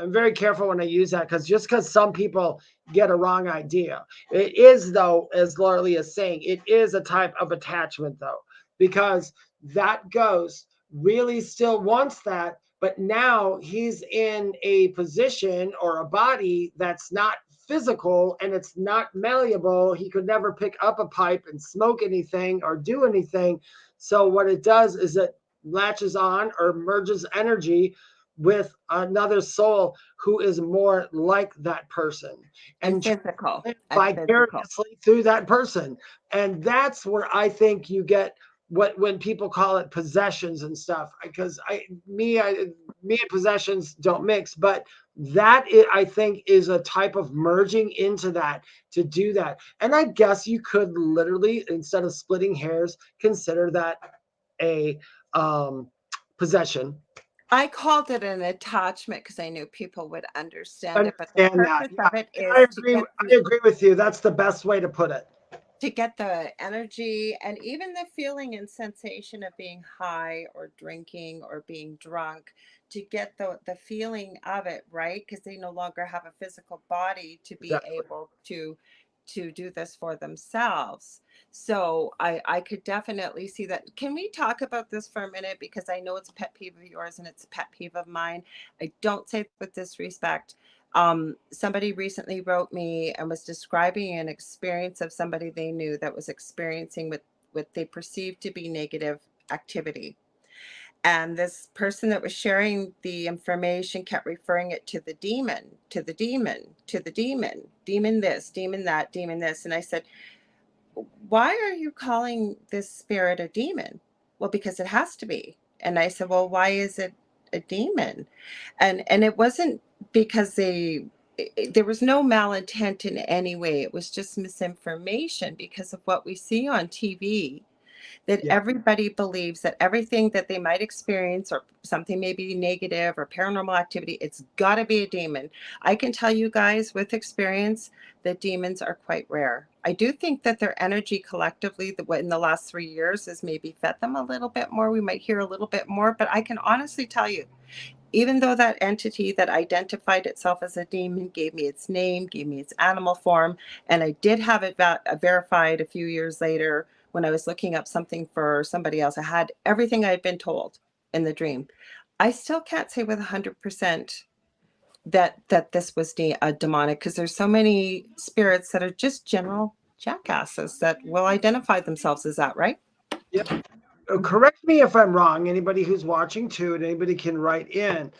I'm very careful when I use that, because some people get a wrong idea. It is, though, as Lorilei is saying, it is a type of attachment, though, because that ghost really still wants that, but now he's in a position or a body that's not physical and it's not malleable. He could never pick up a pipe and smoke anything or do anything. So what it does is it latches on or merges energy with another soul who is more like that person And and physical. And physical. vicariously through that person. And that's where I think you get when people call it possessions and stuff, because me and possessions don't mix, but I think is a type of merging into that to do that. And I guess you could literally, instead of splitting hairs, consider that a possession. I called it an attachment because I knew people would understand it, but the Understand that. purpose Yeah. of it I is agree. I agree with you. That's the best way to put it. to get the energy and even the feeling and sensation of being high or drinking or being drunk, to get the feeling of it, right? Because they no longer have a physical body to be Exactly. able to do this for themselves. So I could definitely see that. Can we talk about this for a minute? Because I know it's a pet peeve of yours and it's a pet peeve of mine. I don't say it with disrespect. Somebody recently wrote me and was describing an experience of somebody they knew that was experiencing what they perceived to be negative activity. And this person that was sharing the information kept referring it to the demon, to the demon, to the demon, demon this, demon that, demon this. And I said, why are you calling this spirit a demon? Well, because it has to be. And I said, well, why is it a demon? And it wasn't because there was no malintent in any way. It was just misinformation because of what we see on TV. that Yeah. everybody believes that everything that they might experience or something may be negative or paranormal activity, it's got to be a demon. I can tell you guys with experience that demons are quite rare. I do think that their energy collectively in the last 3 years has maybe fed them a little bit more. We might hear a little bit more, but I can honestly tell you, even though that entity that identified itself as a demon gave me its name, gave me its animal form, and I did have it verified a few years later when I was looking up something for somebody else. I had everything I had been told in the dream. I still can't say with 100% that this was a demonic, because there's so many spirits that are just general jackasses that will identify themselves as that, right? Yep. Correct me if I'm wrong. Anybody who's watching too, and anybody can write in.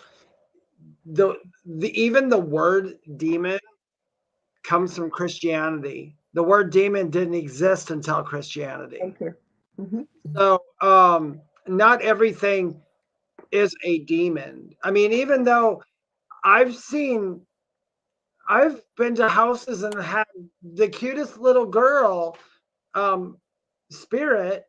Even the word demon comes from Christianity. The word demon didn't exist until Christianity. Thank you. Mm-hmm. So not everything is a demon. I mean, even though I've been to houses and had the cutest little girl spirit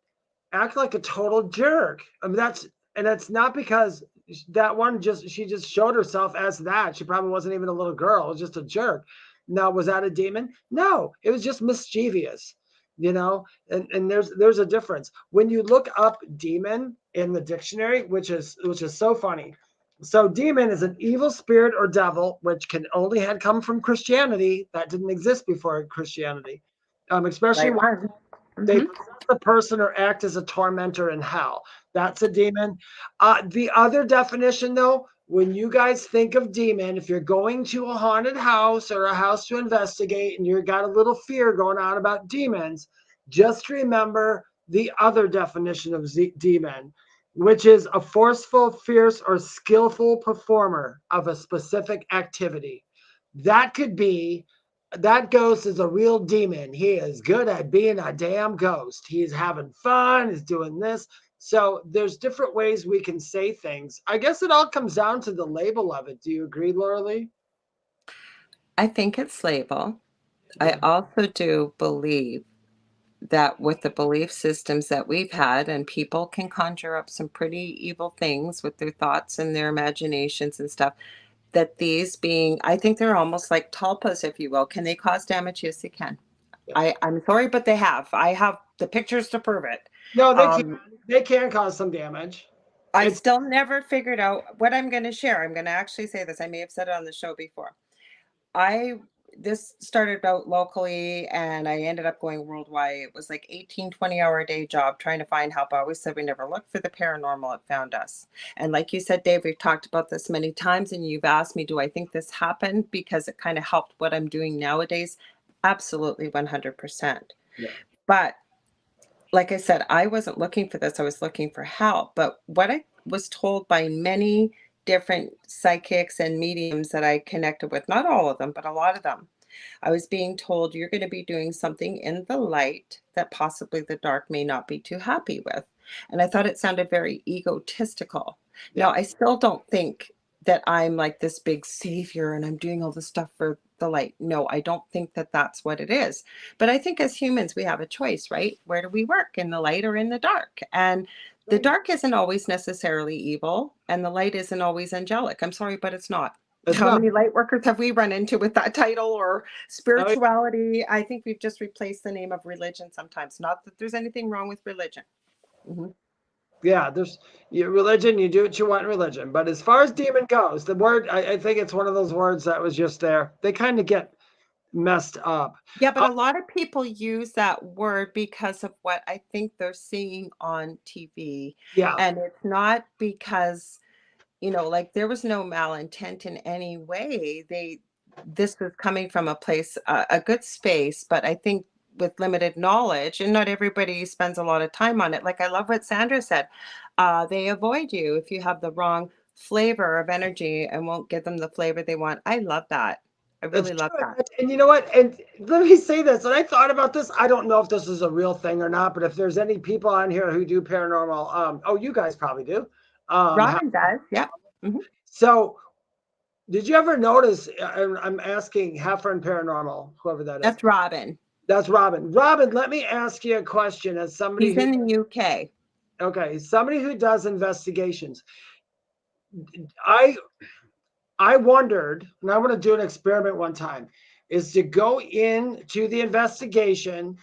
act like a total jerk. I mean, that's not because that one she just showed herself as that. She probably wasn't even a little girl. It was just a jerk. Now, was that a demon? No, it was just mischievous, and there's a difference. When you look up demon in the dictionary, which is so funny. So demon is an evil spirit or devil, which can only had come from Christianity. That didn't exist before Christianity. Especially when they possess a person or act as a tormentor in hell. That's a demon. The other definition, though, when you guys think of demon, if you're going to a haunted house or a house to investigate and you've got a little fear going on about demons, just remember the other definition of demon, which is a forceful, fierce, or skillful performer of a specific activity. That could be, that ghost is a real demon. He is good at being a damn ghost. He's having fun, he's doing this. So there's different ways we can say things. I guess it all comes down to the label of it. Do you agree, Lorilei? I think it's label. Yeah. I also do believe that with the belief systems that we've had, and people can conjure up some pretty evil things with their thoughts and their imaginations and stuff, that these being, I think they're almost like tulpas, if you will. Can they cause damage? Yes, they can. Yeah. I'm sorry, but they have. I have the pictures to prove it. No, they can cause some damage. I still never figured out what I'm going to share. I'm going to actually say this. I may have said it on the show before. This started out locally and I ended up going worldwide. It was like 18, 20-hour a day job trying to find help. I always said we never looked for the paranormal. It found us. And like you said, Dave, we've talked about this many times and you've asked me, do I think this happened because it kind of helped what I'm doing nowadays? Absolutely, 100%. Yeah. But like I said, I wasn't looking for this. I was looking for help. But what I was told by many different psychics and mediums that I connected with, not all of them, but a lot of them, I was being told you're going to be doing something in the light that possibly the dark may not be too happy with. And I thought it sounded very egotistical. Yeah. Now, I still don't think that I'm like this big savior and I'm doing all this stuff for the light. No, I don't think that that's what it is. But I think as humans, we have a choice, right? Where do we work, in the light or in the dark? And the dark isn't always necessarily evil and the light isn't always angelic. I'm sorry, but it's not. How many light workers have we run into with that title or spirituality? I think we've just replaced the name of religion sometimes. Not that there's anything wrong with religion. Mm-hmm. Yeah, there's your religion, you do what you want in religion. But as far as demon goes, the word, I think it's one of those words that was just there. They kind of get messed up. Yeah, but a lot of people use that word because of what I think they're seeing on TV. Yeah. And it's not because, like there was no malintent in any way. This was coming from a place, a good space, but I think with limited knowledge, and not everybody spends a lot of time on it. Like I love what Sandra said. They avoid you if you have the wrong flavor of energy and won't give them the flavor they want. I love that. I really love that. And you know what? And let me say this. And I thought about this. I don't know if this is a real thing or not, but if there's any people on here who do paranormal, you guys probably do. Robin does. Yeah. Mm-hmm. So did you ever notice, I'm asking Heifer and Paranormal, whoever that is. That's Robin. That's Robin. Robin, let me ask you a question as somebody He's in the UK. Okay, somebody who does investigations. I wondered, and I want to do an experiment one time, is to go into the investigation,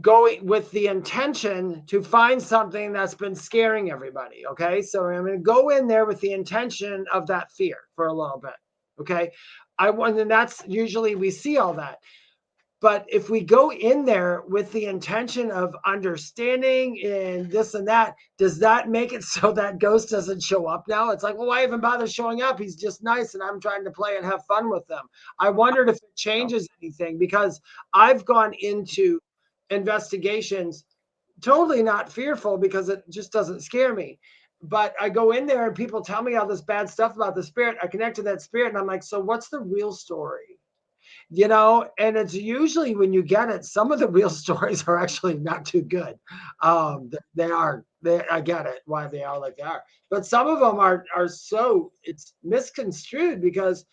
going with the intention to find something that's been scaring everybody. Okay, so I'm going to go in there with the intention of that fear for a little bit. Okay, and that's usually we see all that. But if we go in there with the intention of understanding and this and that, does that make it so that ghost doesn't show up now? It's like, well, why even bother showing up? He's just nice and I'm trying to play and have fun with them. I wondered if it changes anything because I've gone into investigations totally not fearful because it just doesn't scare me. But I go in there and people tell me all this bad stuff about the spirit. I connect to that spirit and I'm like, so what's the real story? And it's usually when you get it, some of the real stories are actually not too good. I get it why they are like they are, but some of them are so it's misconstrued because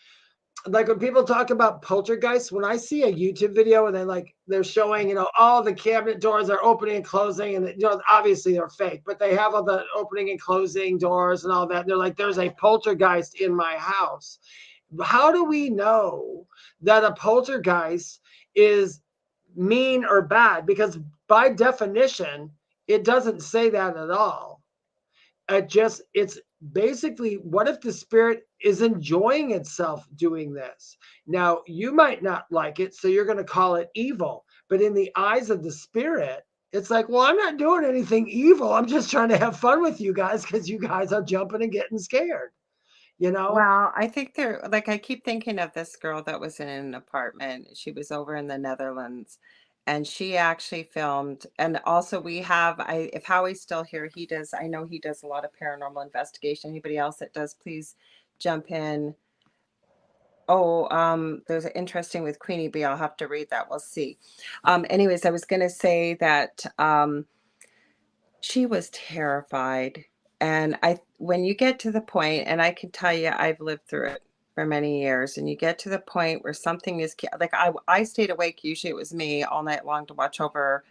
like when people talk about poltergeists, when I see a YouTube video and they're showing, all the cabinet doors are opening and closing, and obviously they're fake, but they have all the opening and closing doors and all that. And they're like, there's a poltergeist in my house. How do we know that a poltergeist is mean or bad? Because by definition, it doesn't say that at all. It's basically, what if the spirit is enjoying itself doing this? Now, you might not like it, so you're going to call it evil. But in the eyes of the spirit, it's like, well, I'm not doing anything evil. I'm just trying to have fun with you guys because you guys are jumping and getting scared. Well, I think I keep thinking of this girl that was in an apartment. She was over in the Netherlands and she actually filmed. And also if Howie's still here, I know he does a lot of paranormal investigation. Anybody else that does, please jump in. There's an interesting with Queenie Bee. I'll have to read that. We'll see. Anyways, I was going to say that, she was terrified. And when you get to the point, and I can tell you, I've lived through it for many years, and you get to the point where something is like, I stayed awake. Usually it was me all night long to watch over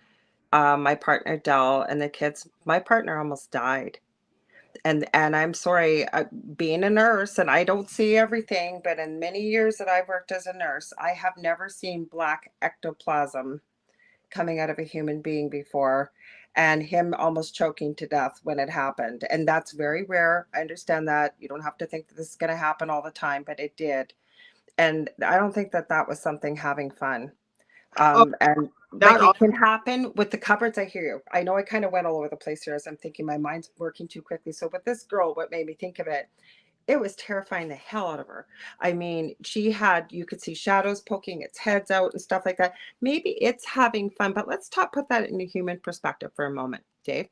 my partner, Dell, and the kids. My partner almost died. And I'm sorry, being a nurse, and I don't see everything, but in many years that I've worked as a nurse, I have never seen black ectoplasm coming out of a human being before, and him almost choking to death when it happened. And that's very rare. I understand that. You don't have to think that this is going to happen all the time, but it did. And I don't think that was something having fun. And like it can happen with the cupboards. I hear you. I know I kind of went all over the place here as I'm thinking my mind's working too quickly. So with this girl, what made me think of it, it was terrifying the hell out of her. I mean, you could see shadows poking its heads out and stuff like that. Maybe it's having fun, but let's put that in a human perspective for a moment, Dave.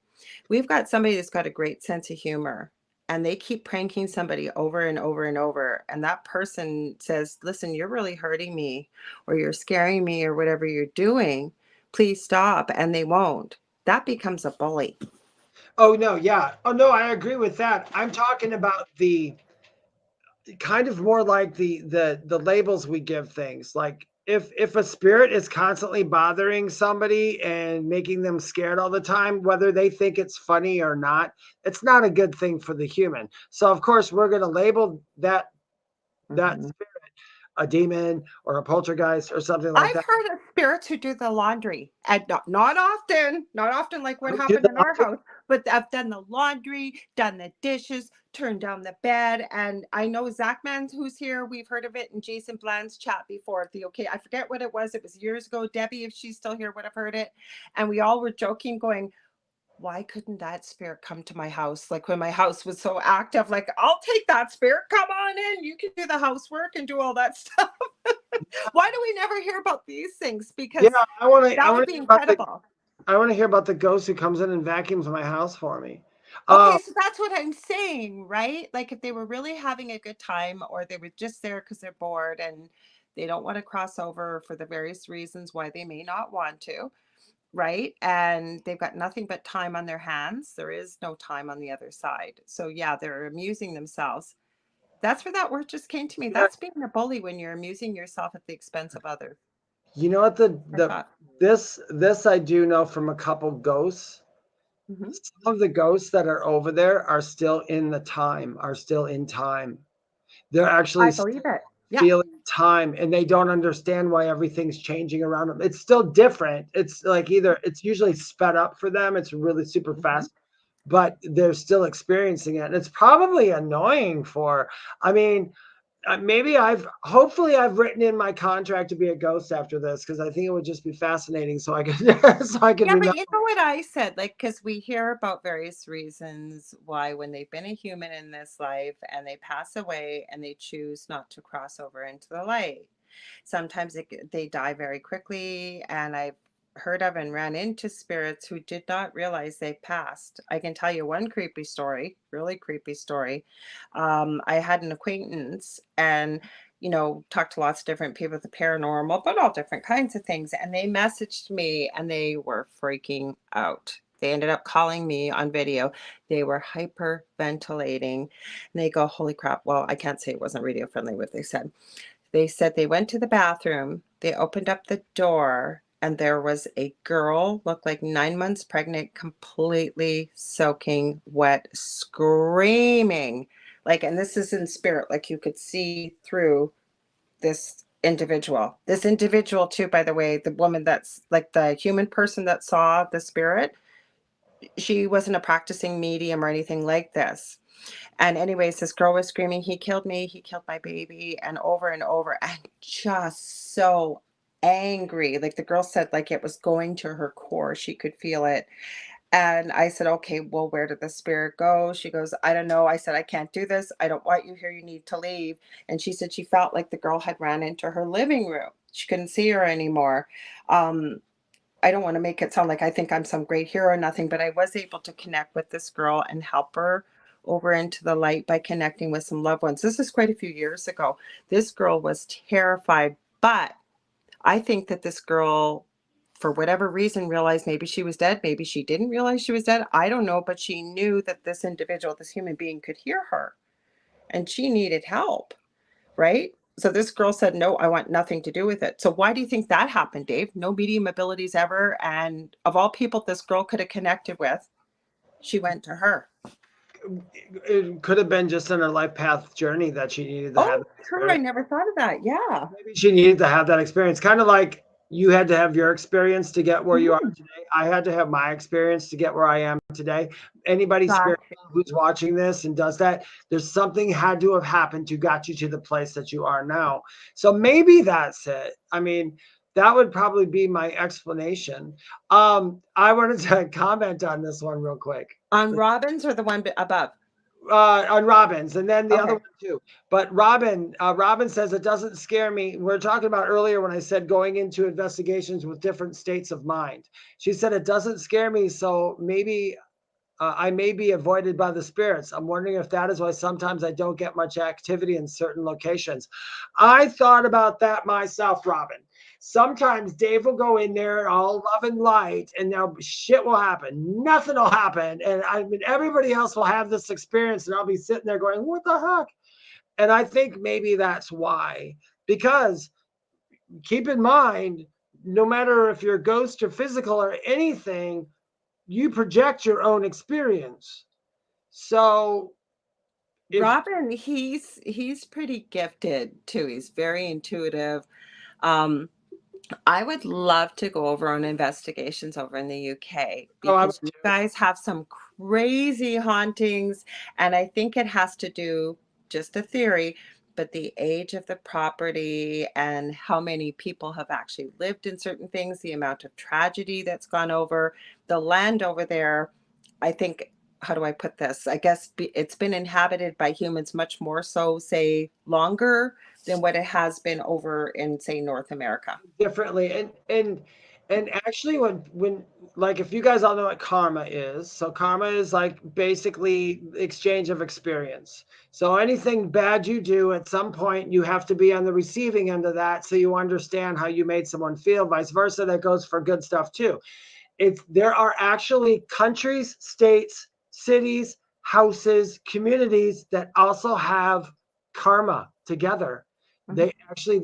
We've got somebody that's got a great sense of humor, and they keep pranking somebody over and over and over. And that person says, listen, you're really hurting me, or you're scaring me, or whatever you're doing. Please stop. And they won't. That becomes a bully. Oh, no. Yeah. Oh, no, I agree with that. I'm talking about the kind of more like the labels we give things. Like if a spirit is constantly bothering somebody and making them scared all the time, whether they think it's funny or not, it's not a good thing for the human. So of course we're going to label that spirit a demon or a poltergeist or something like that. I've heard of spirits who do the laundry, and not often like what happened in our house, but I've done the laundry, done the dishes, turned down the bed. And I know Zach Mann, who's here, we've heard of it in Jason Bland's chat before. I forget what it was. It was years ago. Debbie, if she's still here, would have heard it. And we all were joking, going, why couldn't that spirit come to my house? Like when my house was so active, like, I'll take that spirit, come on in, you can do the housework and do all that stuff. Why do we never hear about these things? Because I want to be incredible. I want to hear about the ghost who comes in and vacuums my house for me. Okay, so that's what I'm saying, right? Like if they were really having a good time, or they were just there because they're bored and they don't want to cross over for the various reasons why they may not want to. Right. And they've got nothing but time on their hands. There is no time on the other side. So yeah, they're amusing themselves. That's where that word just came to me. That's being a bully, when you're amusing yourself at the expense of others. You know what this I do know from a couple ghosts. Mm-hmm. Some of the ghosts that are over there are still in time. They're actually I believe it. Yeah. feeling time, and they don't understand why everything's changing around them. It's still different. It's like either it's usually sped up for them. It's really super fast, but they're still experiencing it. And it's probably annoying I mean, hopefully I've written in my contract to be a ghost after this, because I think it would just be fascinating. So I could, Yeah, remember. but you know what I said, like, because we hear about various reasons why when they've been a human in this life and they pass away and they choose not to cross over into the light. Sometimes they die very quickly, and I've heard of and ran into spirits who did not realize they passed. I can tell you one creepy story, really creepy story. I had an acquaintance, and talked to lots of different people with the paranormal, but all different kinds of things. And they messaged me and they were freaking out. They ended up calling me on video. They were hyperventilating. And they go, holy crap. Well, I can't say it wasn't radio friendly what they said. They said they went to the bathroom, they opened up the door, and there was a girl, looked like 9 months pregnant, completely soaking wet, screaming. Like, and this is in spirit, like you could see through this individual. This individual, too, by the way, the woman that's like the human person that saw the spirit, she wasn't a practicing medium or anything like this. And anyways, this girl was screaming, he killed me, he killed my baby, and over, and just so angry. Like the girl said, like it was going to her core. She could feel it. And I said, okay, well, where did the spirit go? She goes, I don't know. I said, I can't do this. I don't want you here. You need to leave. And she said she felt like the girl had ran into her living room. She couldn't see her anymore. I don't want to make it sound like I think I'm some great hero or nothing, but I was able to connect with this girl and help her over into the light by connecting with some loved ones. This is quite a few years ago. This girl was terrified, but I think that this girl, for whatever reason, realized maybe she was dead. Maybe she didn't realize she was dead. I don't know, but she knew that this individual, this human being, could hear her and she needed help, right? So this girl said, no, I want nothing to do with it. So why do you think that happened, Dave? No medium abilities ever. And of all people this girl could have connected with, she went to her. It could have been just in her life path journey that she needed to have. Sure. I never thought of that. Yeah. Maybe she needed to have that experience. Kind of like you had to have your experience to get where you are today. I had to have my experience to get where I am today. Anybody who's watching this and does that, there's something had to have happened to got you to the place that you are now. So maybe that's it. I mean, that would probably be my explanation. I wanted to comment on this one real quick. On Robin's or the one above? On Robin's, and then the other one too. But Robin says it doesn't scare me. We're talking about earlier when I said going into investigations with different states of mind. She said it doesn't scare me, so maybe I may be avoided by the spirits. I'm wondering if that is why sometimes I don't get much activity in certain locations. I thought about that myself, Robin. Sometimes Dave will go in there all love and light, and now shit will happen. Nothing will happen. And I mean, everybody else will have this experience, and I'll be sitting there going, what the heck? And I think maybe that's why. Because keep in mind, no matter if you're a ghost or physical or anything, you project your own experience. So Robin, he's pretty gifted too. He's very intuitive. I would love to go over on investigations over in the UK because you guys have some crazy hauntings, and I think it has to do, just a theory, but the age of the property and how many people have actually lived in certain things, the amount of tragedy that's gone over the land over there. I think, how do I put this? I guess it's been inhabited by humans much more so, say, longer than what it has been over in, say, North America. Differently. And actually when like, if you guys all know what karma is, so karma is like basically exchange of experience. So anything bad you do, at some point you have to be on the receiving end of that, so you understand how you made someone feel. Vice versa, that goes for good stuff too. There are actually countries, states, cities, houses, communities that also have karma together. They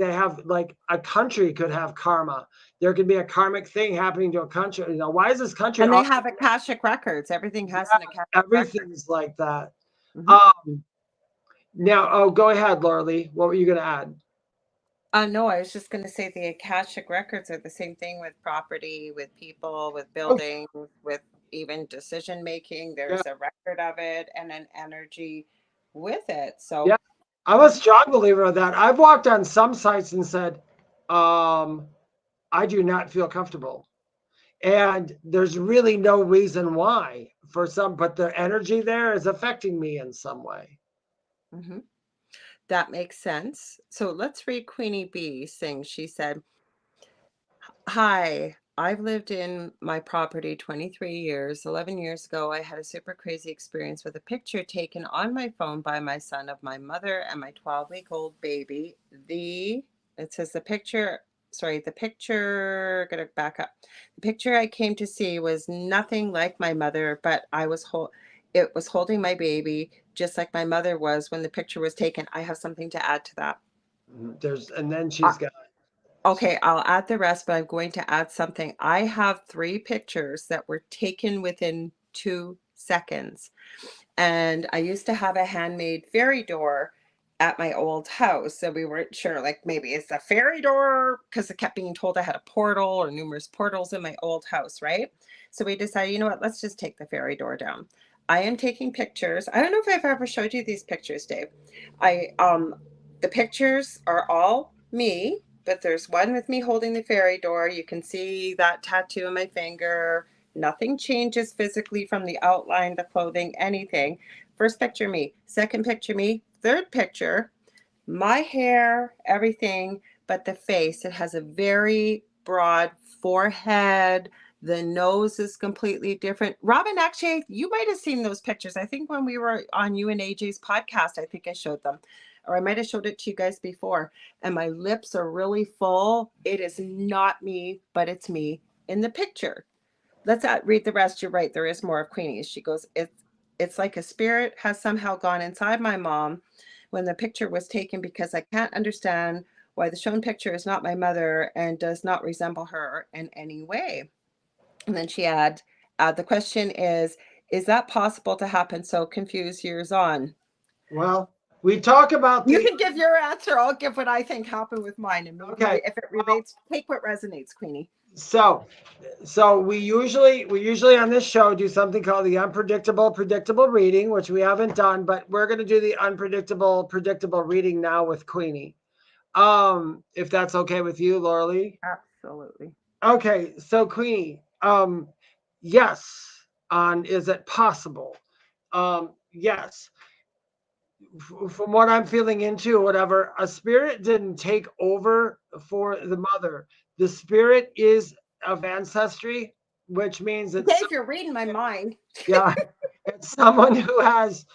have, like, a country could have karma. There could be a karmic thing happening to a country. You know, why is this country? And they have Akashic records. Everything has an Akashic everything's like that. Mm-hmm. Now, go ahead, Lorilei. What were you going to add? No, I was just going to say the Akashic records are the same thing with property, with people, with buildings, with even decision making. There's a record of it and an energy with it. So yeah, I'm a strong believer of that. I've walked on some sites and said, I do not feel comfortable. And there's really no reason why for some, but the energy there is affecting me in some way. Mm-hmm. That makes sense. So let's read Queenie B's thing. She said, "Hi, I've lived in my property 23 years. 11 years ago, I had a super crazy experience with a picture taken on my phone by my son of my mother and my 12-week-old baby. It says the picture, gotta back up. The picture I came to see was nothing like my mother, but it was holding my baby just like my mother was when the picture was taken." I have something to add to that. And then she's got. Okay, I'll add the rest, but I'm going to add something. I have 3 pictures that were taken within 2 seconds. And I used to have a handmade fairy door at my old house. So we weren't sure, like maybe it's a fairy door because I kept being told I had a portal or numerous portals in my old house, right? So we decided, you know what, let's just take the fairy door down. I am taking pictures. I don't know if I've ever showed you these pictures, Dave. The pictures are all me, but there's one with me holding the fairy door. You can see that tattoo on my finger. Nothing changes physically from the outline, the clothing, anything. First picture, me. Second picture, me. Third picture, my hair, everything, but the face. It has a very broad forehead. The nose is completely different. Robin, actually, you might have seen those pictures. I think when we were on you and AJ's podcast, I think I showed them. Or I might have showed it to you guys before. And my lips are really full. It is not me, but it's me in the picture. Let's read the rest. You're right. There is more of Queenie's. She goes, it's like a spirit has somehow gone inside my mom when the picture was taken because I can't understand why the shown picture is not my mother and does not resemble her in any way. And then she the question is that possible to happen? So confused years on. Well, we talk about You can give your answer. I'll give what I think happened with mine. And maybe okay. If it relates, take what resonates, Queenie. So we usually on this show do something called the predictable reading, which we haven't done, but we're going to do the predictable reading now with Queenie. If that's okay with you, Lorilei. Absolutely. Okay, so Queenie, yes, on is it possible? Yes. From what I'm feeling into, whatever, a spirit didn't take over for the mother. The spirit is of ancestry, which means it's Dave, you're reading my mind. yeah, it's someone who has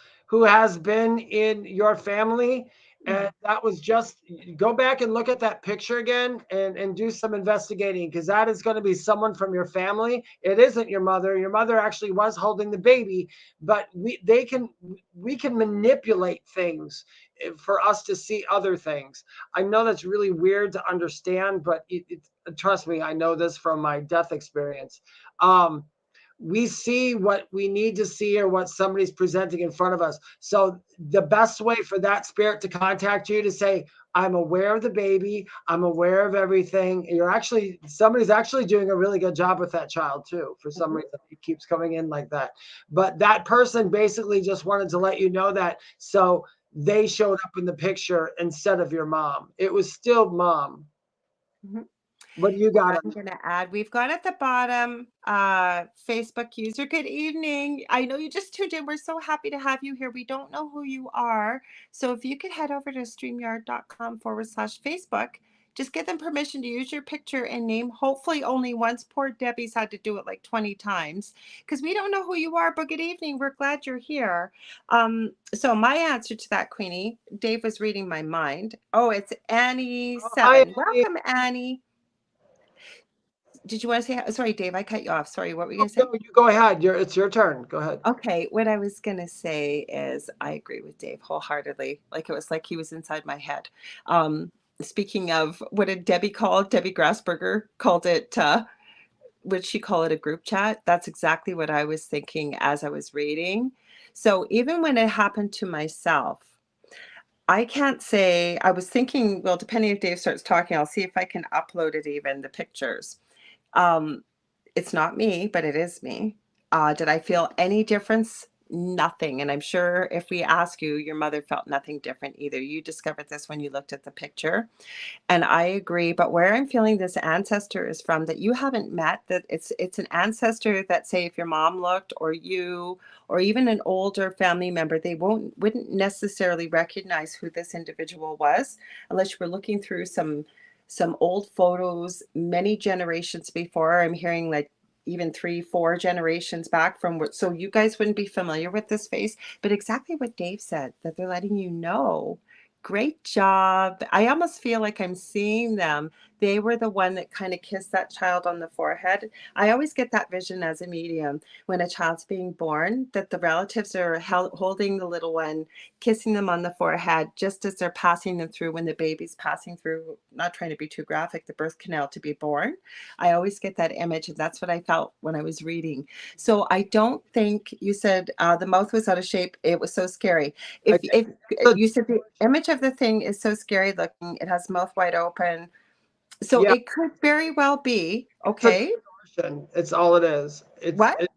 been in your family, and that was just go back and look at that picture again and do some investigating, because that is going to be someone from your family. It isn't your mother. Your mother actually was holding the baby, but we can manipulate things for us to see other things. I know that's really weird to understand, but trust me, I know this from my death experience. We see what we need to see or what somebody's presenting in front of us. So the best way for that spirit to contact you to say, I'm aware of the baby, I'm aware of everything. Somebody's actually doing a really good job with that child too. For some reason, it keeps coming in like that. But that person basically just wanted to let you know that. So they showed up in the picture instead of your mom. It was still mom. Mm-hmm. What do you got? I'm going to add, we've got at the bottom, Facebook user, good evening. I know you just tuned in. We're so happy to have you here. We don't know who you are. So if you could head over to streamyard.com/Facebook, just give them permission to use your picture and name, hopefully only once. Poor Debbie's had to do it like 20 times because we don't know who you are, but good evening. We're glad you're here. So my answer to that, Queenie, Dave was reading my mind. Oh, it's Annie7. Welcome, Annie. Did you want to say, sorry, Dave, I cut you off. Sorry, what were you going to say? No, you go ahead. It's your turn. Go ahead. Okay, what I was going to say is I agree with Dave wholeheartedly. Like it was like he was inside my head. speaking of, what did Debbie call it? Debbie Grassberger called it, would she call it a group chat? That's exactly what I was thinking as I was reading. So even when it happened to myself, I can't say, I was thinking, well, depending if Dave starts talking, I'll see if I can upload it, even the pictures. It's not me, but it is me. Did I feel any difference? Nothing. And I'm sure if we ask you, your mother felt nothing different either. You discovered this when you looked at the picture. And I agree, but where I'm feeling this ancestor is from that you haven't met, that it's an ancestor that, say, if your mom looked, or you, or even an older family member, they wouldn't necessarily recognize who this individual was unless you were looking through some old photos many generations before. I'm hearing like even 3-4 generations back from, so you guys wouldn't be familiar with this face, but exactly what Dave said, that they're letting you know. Great job. I almost feel like I'm seeing them. They were the one that kind of kissed that child on the forehead. I always get that vision as a medium when a child's being born, that the relatives are holding the little one, kissing them on the forehead just as they're passing them through, when the baby's passing through, not trying to be too graphic, the birth canal to be born. I always get that image, and that's what I felt when I was reading. So I don't think, you said the mouth was out of shape. It was so scary. If you said the image of the thing is so scary looking, it has mouth wide open. So Yeah, it could very well be, okay. it's all it is. What?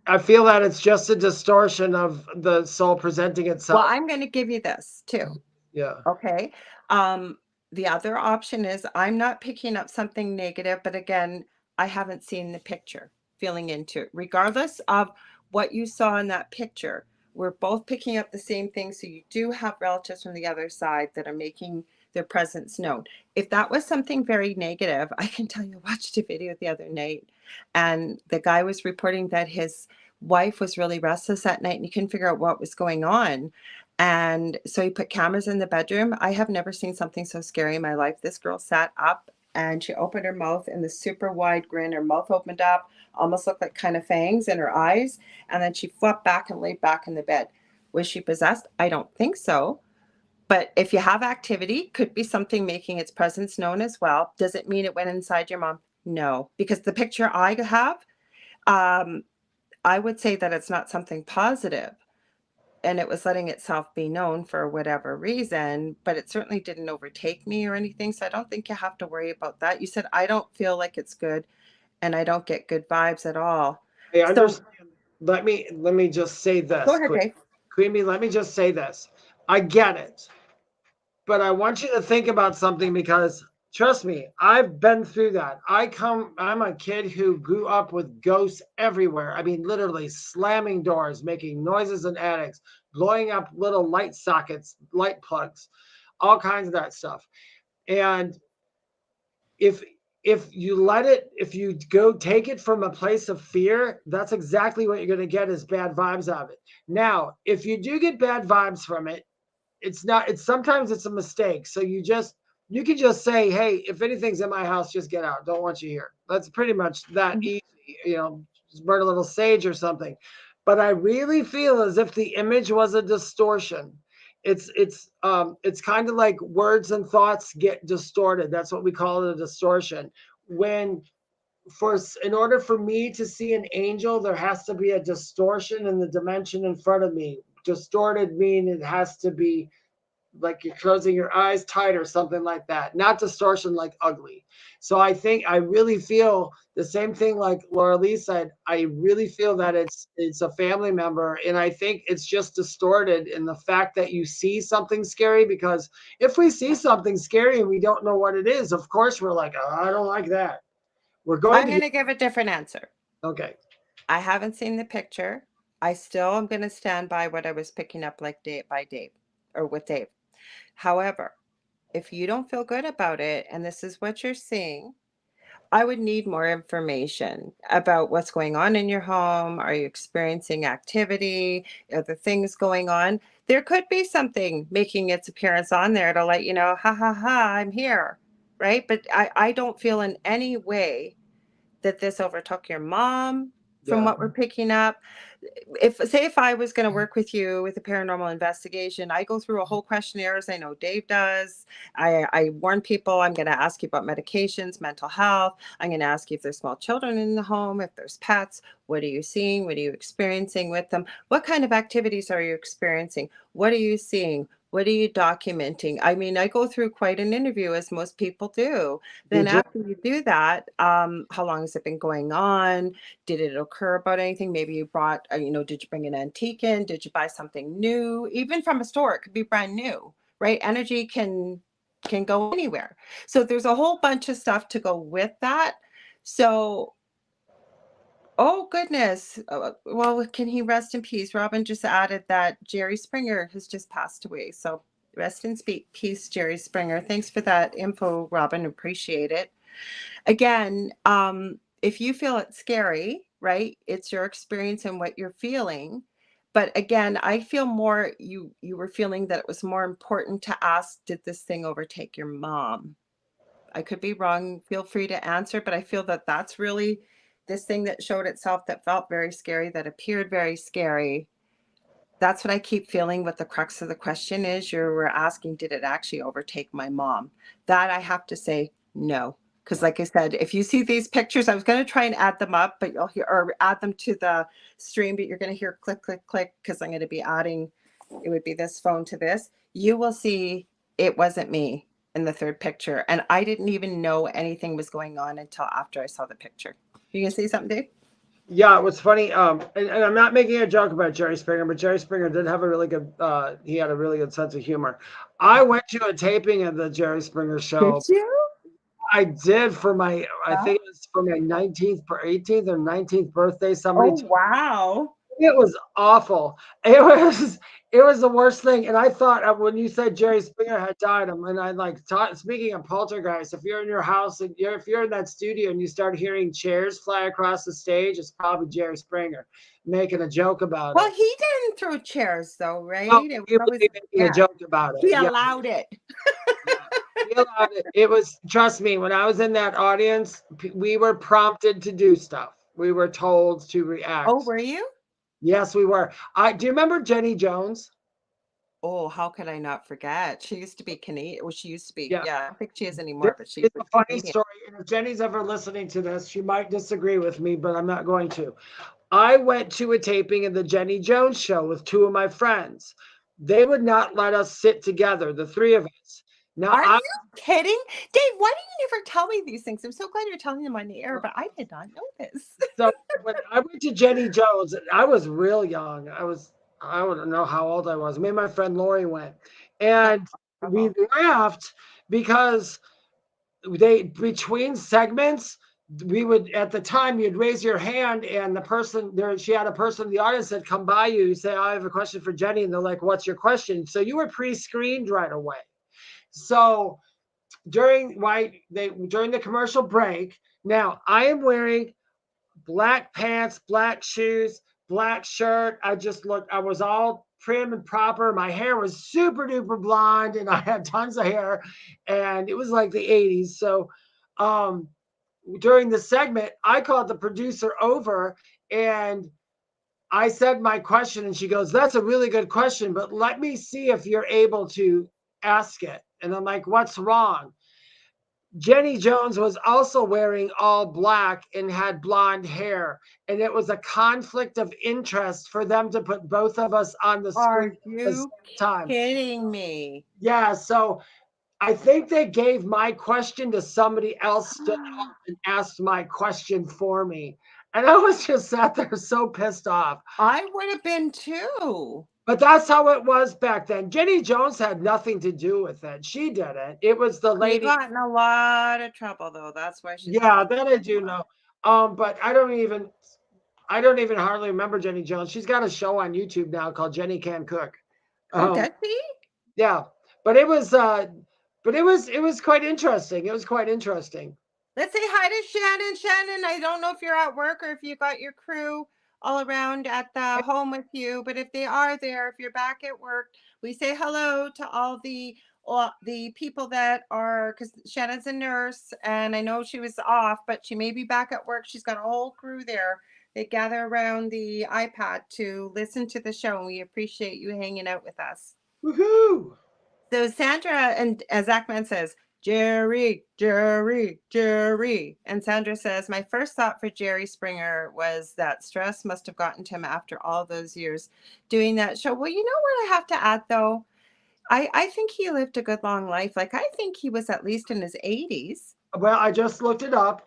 I feel that it's just a distortion of the soul presenting itself. Well, I'm going to give you this too. Yeah. Okay. The other option is, I'm not picking up something negative, but again, I haven't seen the picture, feeling into it. Regardless of what you saw in that picture, we're both picking up the same thing. So you do have relatives from the other side that are making their presence known. If that was something very negative, I can tell you, I watched a video the other night, and the guy was reporting that his wife was really restless at night and he couldn't figure out what was going on. And so he put cameras in the bedroom. I have never seen something so scary in my life. This girl sat up and she opened her mouth in the super wide grin. Her mouth opened up, almost looked like kind of fangs in her eyes. And then she flopped back and laid back in the bed. Was she possessed? I don't think so. But if you have activity, could be something making its presence known as well. Does it mean it went inside your mom? No, because the picture I have, I would say that it's not something positive, and it was letting itself be known for whatever reason, but it certainly didn't overtake me or anything. So I don't think you have to worry about that. You said, I don't feel like it's good, and I don't get good vibes at all. I So understand. Let me just say go this, ahead, Dave. Queen Bee, let me just say this. I get it, but I want you to think about something, because trust me, I've been through that. I'm a kid who grew up with ghosts everywhere. I mean, literally slamming doors, making noises in attics, blowing up little light sockets, light plugs, all kinds of that stuff. And if if you go take it from a place of fear, that's exactly what you're going to get, is bad vibes out of it. Now, if you do get bad vibes from it, it's sometimes it's a mistake. So you can just say, hey, if anything's in my house, just get out. Don't want you here. That's pretty much that easy. Just burn a little sage or something. But I really feel as if the image was a distortion. It's kind of like words and thoughts get distorted. That's what we call it, a distortion. When in order for me to see an angel, there has to be a distortion in the dimension in front of me. Distorted mean it has to be like you're closing your eyes tight or something like that. Not distortion like ugly. So I really feel the same thing like Lorilei said. I really feel that it's a family member, and I think it's just distorted in the fact that you see something scary. Because if we see something scary and we don't know what it is, of course we're like, oh, I don't like that. I'm going to give a different answer. Okay. I haven't seen the picture. I still am going to stand by what I was picking up, like by Dave, or with Dave. However, if you don't feel good about it and this is what you're seeing, I would need more information about what's going on in your home. Are you experiencing activity? Are there things going on? There could be something making its appearance on there to let you know, ha ha ha, I'm here, right? But I don't feel in any way that this overtook your mom from what we're picking up. if I was going to work with you with a paranormal investigation, I go through a whole questionnaire, as I know Dave does. I warn people, I'm going to ask you about medications, mental health. I'm going to ask you if there's small children in the home, if there's pets, what are you seeing? What are you experiencing with them? What kind of activities are you experiencing? What are you seeing? What are you documenting? I mean, I go through quite an interview, as most people do. Then after you do that, how long has it been going on? Did it occur about anything? Maybe you brought, did you bring an antique in? Did you buy something new? Even from a store, it could be brand new, right? Energy can go anywhere. So there's a whole bunch of stuff to go with that. So, oh goodness. Well, can he rest in peace? Robin just added that Jerry Springer has just passed away. So rest in peace, Jerry Springer. Thanks for that info, Robin. Appreciate it. Again, if you feel it's scary, right? It's your experience and what you're feeling. But again, I feel more you were feeling that it was more important to ask, did this thing overtake your mom? I could be wrong. Feel free to answer, but I feel that that's really this thing that showed itself that felt very scary, that appeared very scary. That's what I keep feeling what the crux of the question is. You were asking, did it actually overtake my mom? That I have to say no. Because like I said, if you see these pictures, I was going to try and add them up, but you'll hear, or add them to the stream, but you're going to hear click, click, click, because I'm going to be adding, it would be this phone to this. You will see it wasn't me in the third picture. And I didn't even know anything was going on until after I saw the picture. You going to say something, Dave? Yeah, it was funny. And I'm not making a joke about Jerry Springer, but Jerry Springer did have a really good, he had a really good sense of humor. I went to a taping of the Jerry Springer show. Did you? I did for my, I think it was for my 19th or 18th or 19th birthday. Somebody, Wow. it was awful. It was the worst thing. And I thought when you said Jerry Springer had died, and I like speaking of poltergeist, if you're in your house and if you're in that studio and you start hearing chairs fly across the stage, it's probably Jerry Springer making a joke about Well, it. he didn't throw chairs though, right? No, It was he was always, making a joke about it. he Yeah. allowed it. He allowed it. It was, trust me, when I was in that audience, we were prompted to do stuff. We were told to react. Oh, were you? Yes, we were. Do you remember Jenny Jones? Oh, how could I not forget? She used to be Canadian. Well, she used to be. Yeah. Yeah, I don't think she is anymore, but she It's was a funny Canadian. story. And if Jenny's ever listening to this, she might disagree with me, but I'm not going to. I went to a taping of the Jenny Jones show with two of my friends. They would not let us sit together, the three of us. Now, Are you kidding? Dave, why did you never tell me these things? I'm so glad you're telling them on the air, but I did not know this. So when I went to Jenny Jones, I was real young. I don't know how old I was. Me and my friend Lori went. And we laughed because between segments, we would, at the time, you'd raise your hand and the person there, she had a person in the audience that come by you, say, I have a question for Jenny. And they're like, what's your question? So you were pre-screened right away. So during the commercial break, now I am wearing black pants, black shoes, black shirt. I was all prim and proper. My hair was super duper blonde and I had tons of hair and it was like the 80s. So during the segment, I called the producer over and I said my question and she goes, that's a really good question, but let me see if you're able to ask it. And I'm like, what's wrong? Jenny Jones was also wearing all black and had blonde hair. And it was a conflict of interest for them to put both of us on the screen at the same time. Kidding me? Yeah. So I think they gave my question to somebody else, stood up and asked my question for me. And I was just sat there so pissed off. I would have been too. But that's how it was back then. Jenny Jones had nothing to do with it. She didn't. It was the lady. She got in a lot of trouble though. That's why she. Yeah, that I do know. But I don't even hardly remember Jenny Jones. She's got a show on YouTube now called Jenny Can Cook. Does she? Yeah, but it was quite interesting. It was quite interesting. Let's say hi to Shannon. Shannon, I don't know if you're at work or if you got your crew all around at the home with you, but if they are there, if you're back at work, we say hello to all the people that are, because Shannon's a nurse and I know she was off, but she may be back at work. She's got a whole crew there. They gather around the iPad to listen to the show, and we appreciate you hanging out with us. Woohoo! So Sandra, and as Zachman says, Jerry, Jerry, Jerry. And Sandra says, my first thought for Jerry Springer was that stress must have gotten to him after all those years doing that show. Well, you know what I have to add, though? I think he lived a good long life. Like, I think he was at least in his 80s. Well, I just looked it up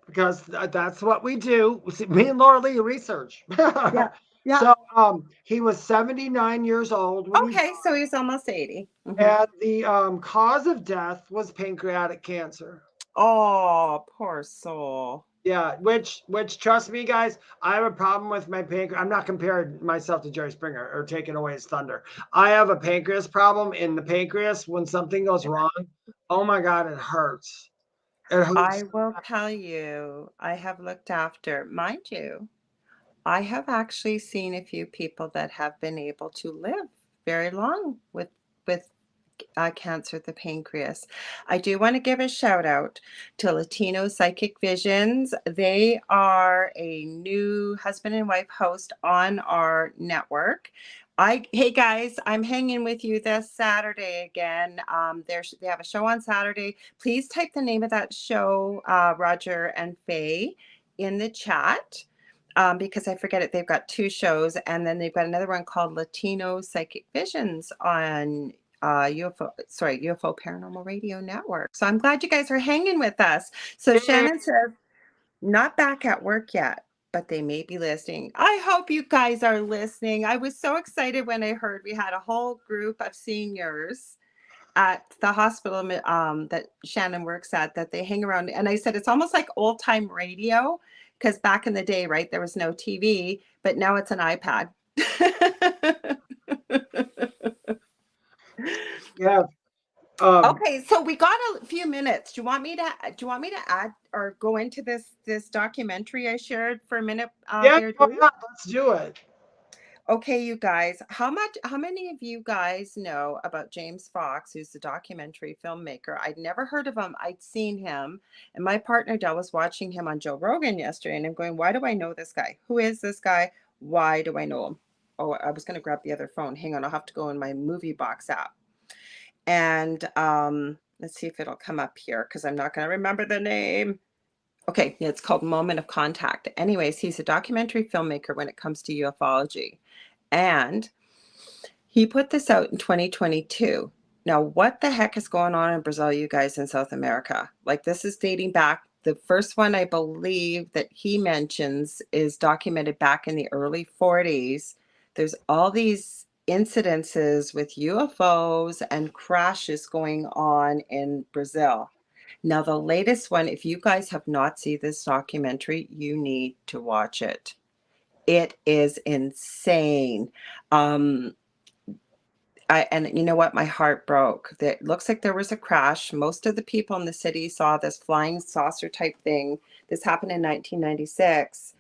because that's what we do. See, me and Lorilei research. Yeah. Yeah. So he was 79 years old when he Okay, so he's almost 80. Mhm. and the cause of death was pancreatic cancer. Oh, poor soul. Yeah, which trust me, guys, I have a problem with my pancreas. I'm not comparing myself to Jerry Springer or taking away his thunder. I have a pancreas problem in the pancreas. When something goes wrong, oh my God, it hurts. It hurts. I will tell you, I have looked after, mind you, I have actually seen a few people that have been able to live very long with cancer of the pancreas. I do want to give a shout out to Latino Psychic Visions. They are a new husband and wife host on our network. Hey guys, I'm hanging with you this Saturday again. They have a show on Saturday. Please type the name of that show, Roger and Faye, in the chat. Because I forget it. They've got 2 shows, and then they've got another one called Latino Psychic Visions on UFO Paranormal Radio Network. So I'm glad you guys are hanging with us. So Shannon says, not back at work yet, but they may be listening. I hope you guys are listening. I was so excited when I heard we had a whole group of seniors at the hospital that Shannon works at, that they hang around. And I said, it's almost like old time radio, because back in the day, right, there was no TV, but now it's an iPad. Yeah. Okay, so we got a few minutes. Do you want me to add or go into this documentary I shared for a minute? Yeah, let's do it. Okay, you guys, how many of you guys know about James Fox, who's the documentary filmmaker? I'd never heard of him. I'd seen him, and my partner Del was watching him on Joe Rogan yesterday, and I'm going, why do I know this guy? Who is this guy? Why do I know him? Oh, I was going to grab the other phone. Hang on, I'll have to go in my movie box app. And let's see if it'll come up here, because I'm not going to remember the name. Okay, yeah, it's called Moment of Contact. Anyways, he's a documentary filmmaker when it comes to ufology. And he put this out in 2022. Now, what the heck is going on in Brazil, you guys, in South America? Like, this is dating back. The first one I believe that he mentions is documented back in the early 40s. There's all these incidences with UFOs and crashes going on in Brazil. Now, the latest one, if you guys have not seen this documentary, you need to watch it. It is insane. And you know what? My heart broke. It looks like there was a crash. Most of the people in the city saw this flying saucer type thing. This happened in 1996.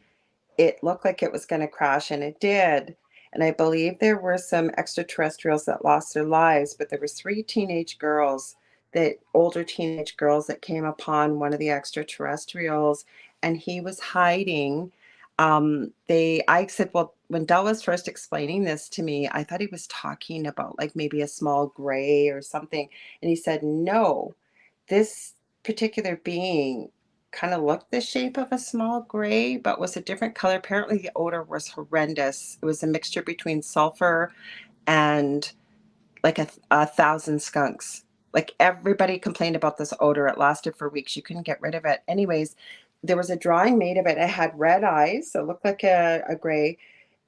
It looked like it was going to crash, and it did. And I believe there were some extraterrestrials that lost their lives, but there were 3 older teenage girls that came upon one of the extraterrestrials, and he was hiding. I said, well, when Del was first explaining this to me, I thought he was talking about like maybe a small gray or something. And he said, no, this particular being kind of looked the shape of a small gray, but was a different color. Apparently the odor was horrendous. It was a mixture between sulfur and like a 1,000 skunks. Like, everybody complained about this odor. It lasted for weeks. You couldn't get rid of it. Anyways, there was a drawing made of it. It had red eyes, so it looked like a gray.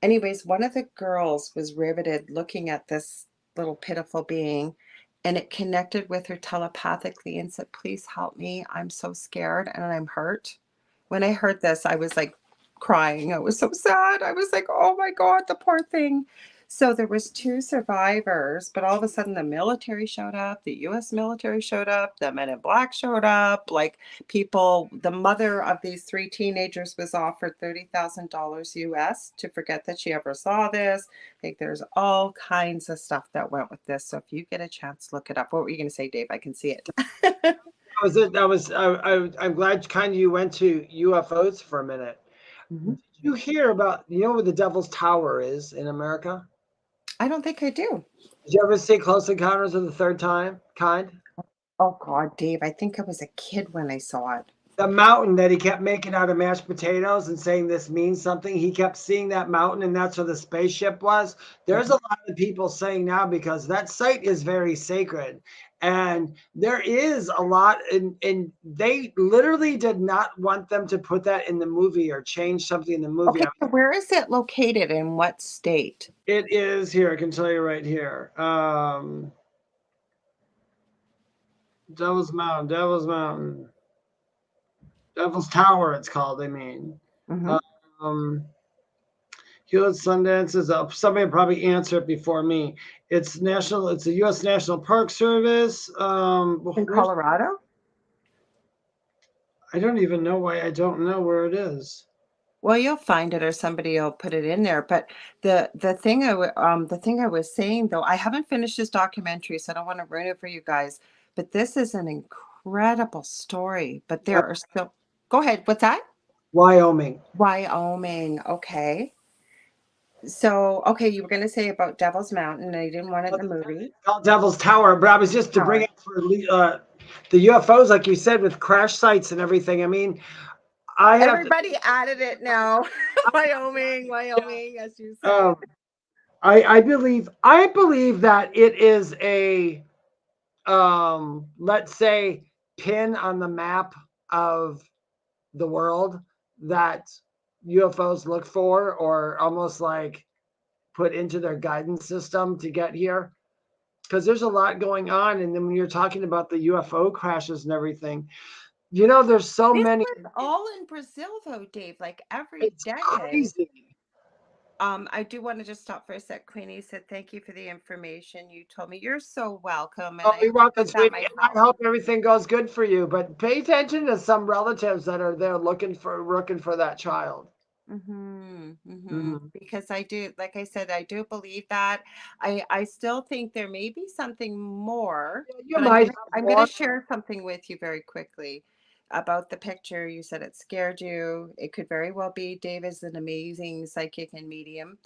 Anyways, one of the girls was riveted looking at this little pitiful being, and it connected with her telepathically and said, please help me. I'm so scared and I'm hurt. When I heard this, I was like crying. I was so sad. I was like, oh my God, the poor thing. So there was 2 survivors, but all of a sudden the military showed up, the US military showed up, the Men in Black showed up, like people, the mother of these 3 teenagers was offered $30,000 US to forget that she ever saw this. Like, there's all kinds of stuff that went with this. So if you get a chance, look it up. What were you going to say, Dave? I can see it. I'm glad kind of you went to UFOs for a minute. Did you hear about, you know where the Devil's Tower is in America? I don't think I do. Did you ever see Close Encounters of the Third Kind? Oh God, Dave, I think I was a kid when I saw it. The mountain that he kept making out of mashed potatoes and saying this means something. He kept seeing that mountain, and that's where the spaceship was. There's a lot of people saying now, because that site is very sacred, and there is a lot, and they literally did not want them to put that in the movie or change something in the movie. Okay, so where is it located? In what state? It is here. I can tell you right here. Devil's Mountain. Devil's Tower, it's called. I mean, Hewlett Sundance is up. Somebody will probably answer it before me. It's national. It's a U.S. National Park Service. In Colorado? I don't even know why I don't know where it is. Well, you'll find it, or somebody will put it in there. But the thing I was saying though, I haven't finished this documentary, so I don't want to ruin it for you guys. But this is an incredible story. But there are still. Go ahead. What's that? Wyoming. Okay. So, okay, you were going to say about Devil's Mountain, and you didn't want it in the movie. It's called Devil's Tower, but I was just to bring it for the UFOs, like you said, with crash sites and everything. I mean, Everybody added it now. Wyoming, as you said. I believe that it is a let's say pin on the map of the world that UFOs look for, or almost like put into their guidance system to get here, because there's a lot going on. And then when you're talking about the UFO crashes and everything, you know, there's so many. All in Brazil though, Dave, like every decade. Crazy. I do want to just stop for a sec. Queenie said, thank you for the information you told me. You're so welcome. And you're welcome, sweetie. I hope everything goes good for you, but pay attention to some relatives that are there looking for that child. Because I do, like I said, I do believe that. I still think there may be something more. Yeah, I'm going to share something with you very quickly about the picture. You said it scared you. It could very well be. Dave is an amazing psychic and medium,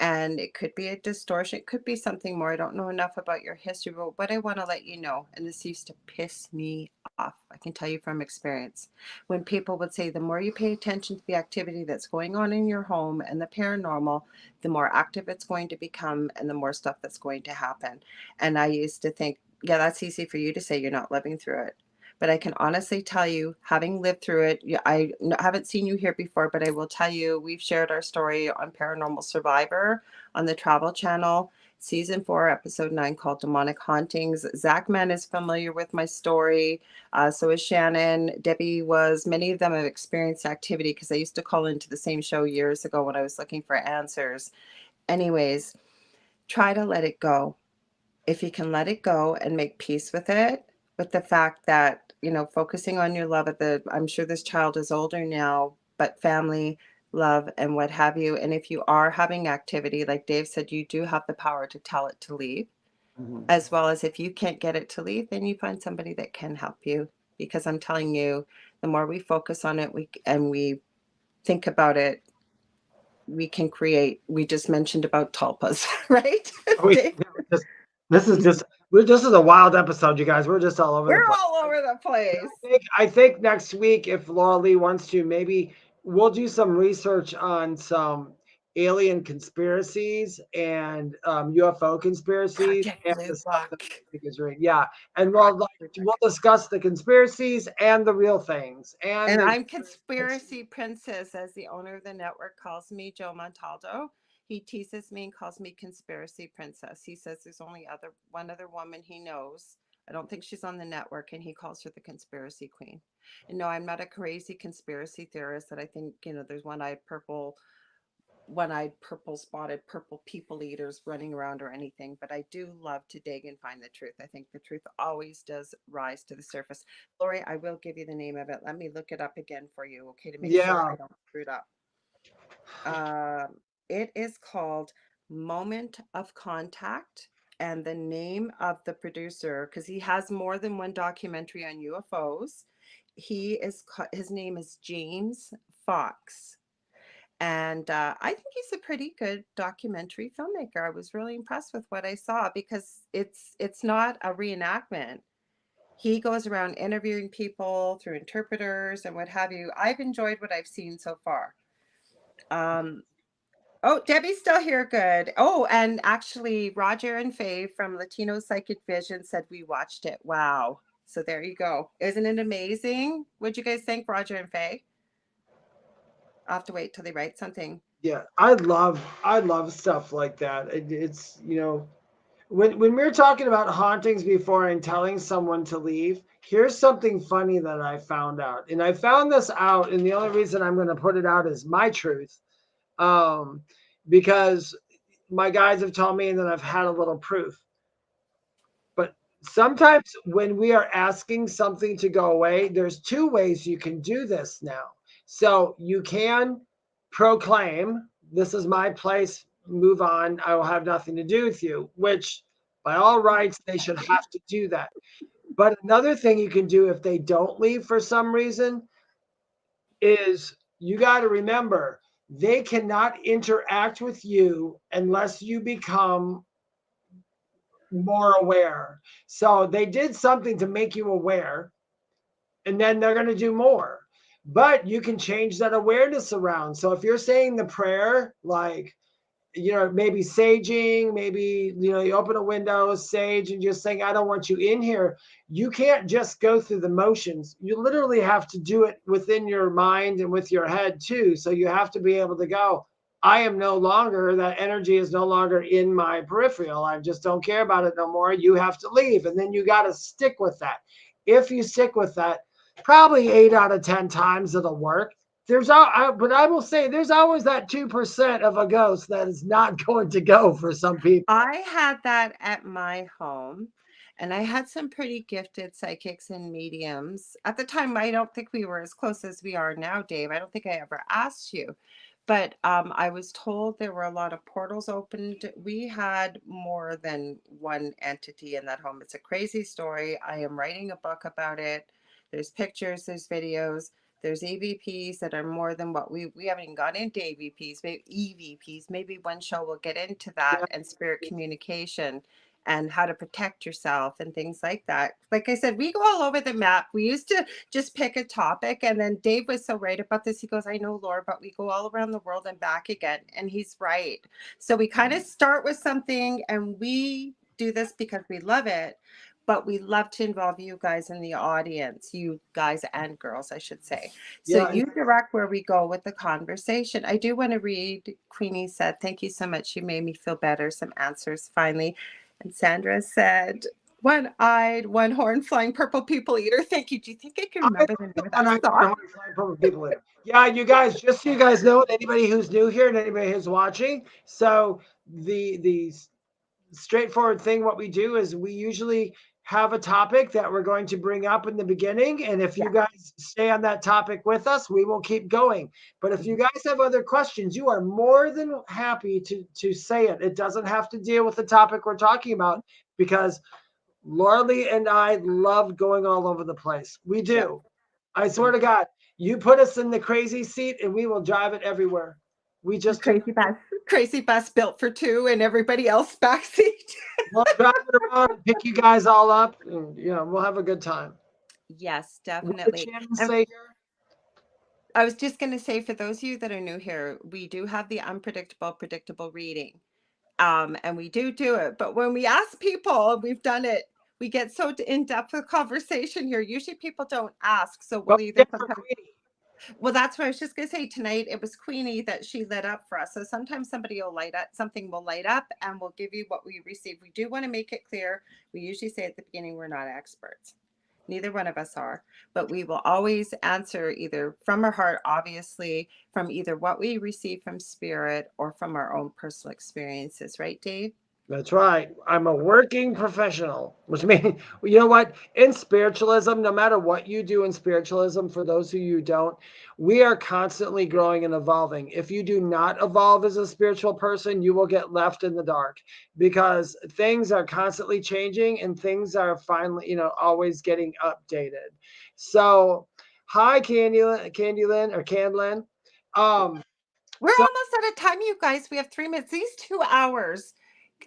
and it could be a distortion. It could be something more. I don't know enough about your history, but what I want to let you know, and this used to piss me off, I can tell you from experience, when people would say the more you pay attention to the activity that's going on in your home and the paranormal, the more active it's going to become and the more stuff that's going to happen. And I used to think, yeah, that's easy for you to say, you're not living through it. But I can honestly tell you, having lived through it, I haven't seen you here before, but I will tell you, we've shared our story on Paranormal Survivor on the Travel Channel, Season 4, Episode 9, called Demonic Hauntings. Zach Mann is familiar with my story. So is Shannon. Debbie was. Many of them have experienced activity because I used to call into the same show years ago when I was looking for answers. Anyways, try to let it go. If you can let it go and make peace with it, with the fact that, you know, focusing on your love I'm sure this child is older now, but family, love, and what have you. And if you are having activity, like Dave said, you do have the power to tell it to leave, as well as if you can't get it to leave, then you find somebody that can help you. Because I'm telling you, the more we focus on it, we think about it, we can create. We just mentioned about tulpas, right? This is a wild episode, you guys. We're just all over the place. We're all over the place. I think next week, if Lorilei wants to, maybe we'll do some research on some alien conspiracies and UFO conspiracies. And the stuff that I think is right. Yeah. And we'll discuss the conspiracies and the real things. And I'm Conspiracy Princess, as the owner of the network calls me, Joe Montaldo. He teases me and calls me Conspiracy Princess. He says there's only one other woman he knows. I don't think she's on the network, and he calls her the Conspiracy Queen. And no, I'm not a crazy conspiracy theorist that I think, you know, there's one-eyed purple spotted purple people eaters running around or anything, but I do love to dig and find the truth. I think the truth always does rise to the surface. Lori, I will give you the name of it. Let me look it up again for you, okay, to make sure I don't screw it up. It is called Moment of Contact, and the name of the producer, because he has more than one documentary on UFOs, his name is James Fox. And I think he's a pretty good documentary filmmaker. I was really impressed with what I saw because it's not a reenactment. He goes around interviewing people through interpreters and what have you. I've enjoyed what I've seen so far. Oh, Debbie's still here. Good. Oh, and actually, Roger and Faye from Latino Psychic Vision said we watched it. Wow. So there you go. Isn't it amazing? What'd you guys think, Roger and Faye? I'll have to wait till they write something. Yeah, I love stuff like that. It's, you know, when we're talking about hauntings before and telling someone to leave, here's something funny that I found out. And I found this out, and the only reason I'm going to put it out is my truth. Because my guys have told me, and then I've had a little proof. But sometimes when we are asking something to go away, there's two ways you can do this now. So you can proclaim, this is my place, move on, I will have nothing to do with you, which by all rights, they should have to do that. But another thing you can do if they don't leave for some reason is you got to remember they cannot interact with you unless you become more aware. So they did something to make you aware, and then they're going to do more. But you can change that awareness around. So if you're saying the prayer, like, you know, maybe saging, maybe, you know, you open a window, sage, and just saying, I don't want you in here. You can't just go through the motions. You literally have to do it within your mind and with your head too. So you have to be able to go, I am no longer, that energy is no longer in my peripheral. I just don't care about it no more. You have to leave. And then you got to stick with that. If you stick with that, probably 8 out of 10 times it'll work. But I will say there's always that 2% of a ghost that is not going to go for some people. I had that at my home, and I had some pretty gifted psychics and mediums. At the time, I don't think we were as close as we are now, Dave. I don't think I ever asked you. But I was told there were a lot of portals opened. We had more than one entity in that home. It's a crazy story. I am writing a book about it. There's pictures, there's videos. There's EVPs that are more than what we haven't even got into EVPs, maybe EVPs. Maybe one show will get into that, Yeah. and spirit communication and how to protect yourself and things like that. Like I said, we go all over the map. We used to just pick a topic, and then Dave was so right about this. He goes, I know, Laura, but we go all around the world and back again. And he's right. So we kind of start with something, and we do this because we love it. But we love to involve you guys in the audience, you guys and girls, I should say. So Yeah. you direct where we go with the conversation. I do want to read, Queenie said, thank you so much. You made me feel better. Some answers finally. And Sandra said, one-eyed, one-horn, flying purple people eater. Thank you. Do you think I can remember the name of that song? Yeah, you guys, just so you guys know, anybody who's new here and anybody who's watching. So the straightforward thing, what we do is we usually have a topic that we're going to bring up in the beginning. And if you guys stay on that topic with us, we will keep going. But if you guys have other questions, you are more than happy to say it. It doesn't have to deal with the topic we're talking about, because Lorilei and I love going all over the place. We do. Yeah. I swear to God, you put us in the crazy seat and we will drive it everywhere. We just crazy bus built for two and everybody else backseat. We'll drive it around and pick you guys all up, and we'll have a good time. Yes, definitely. I was just going to say, for those of you that are new here, we do have the unpredictable, predictable reading. And we do it. But when we ask people, we've done it, we get so in-depth with conversation here. Usually people don't ask. So we'll either well, that's what I was just going to say. Tonight, it was Queenie that she lit up for us. So sometimes something will light up and we'll give you what we receive. We do want to make it clear. We usually say at the beginning, we're not experts. Neither one of us are, but we will always answer either from our heart, obviously, from either what we receive from spirit or from our own personal experiences. Right, Dave? That's right. I'm a working professional, which means, you know what? In spiritualism, no matter what you do in spiritualism, for those who you don't, we are constantly growing and evolving. If you do not evolve as a spiritual person, you will get left in the dark, because things are constantly changing and things are finally, always getting updated. So, hi, Candylin. We're So almost out of time, you guys. We have 3 minutes. These 2 hours.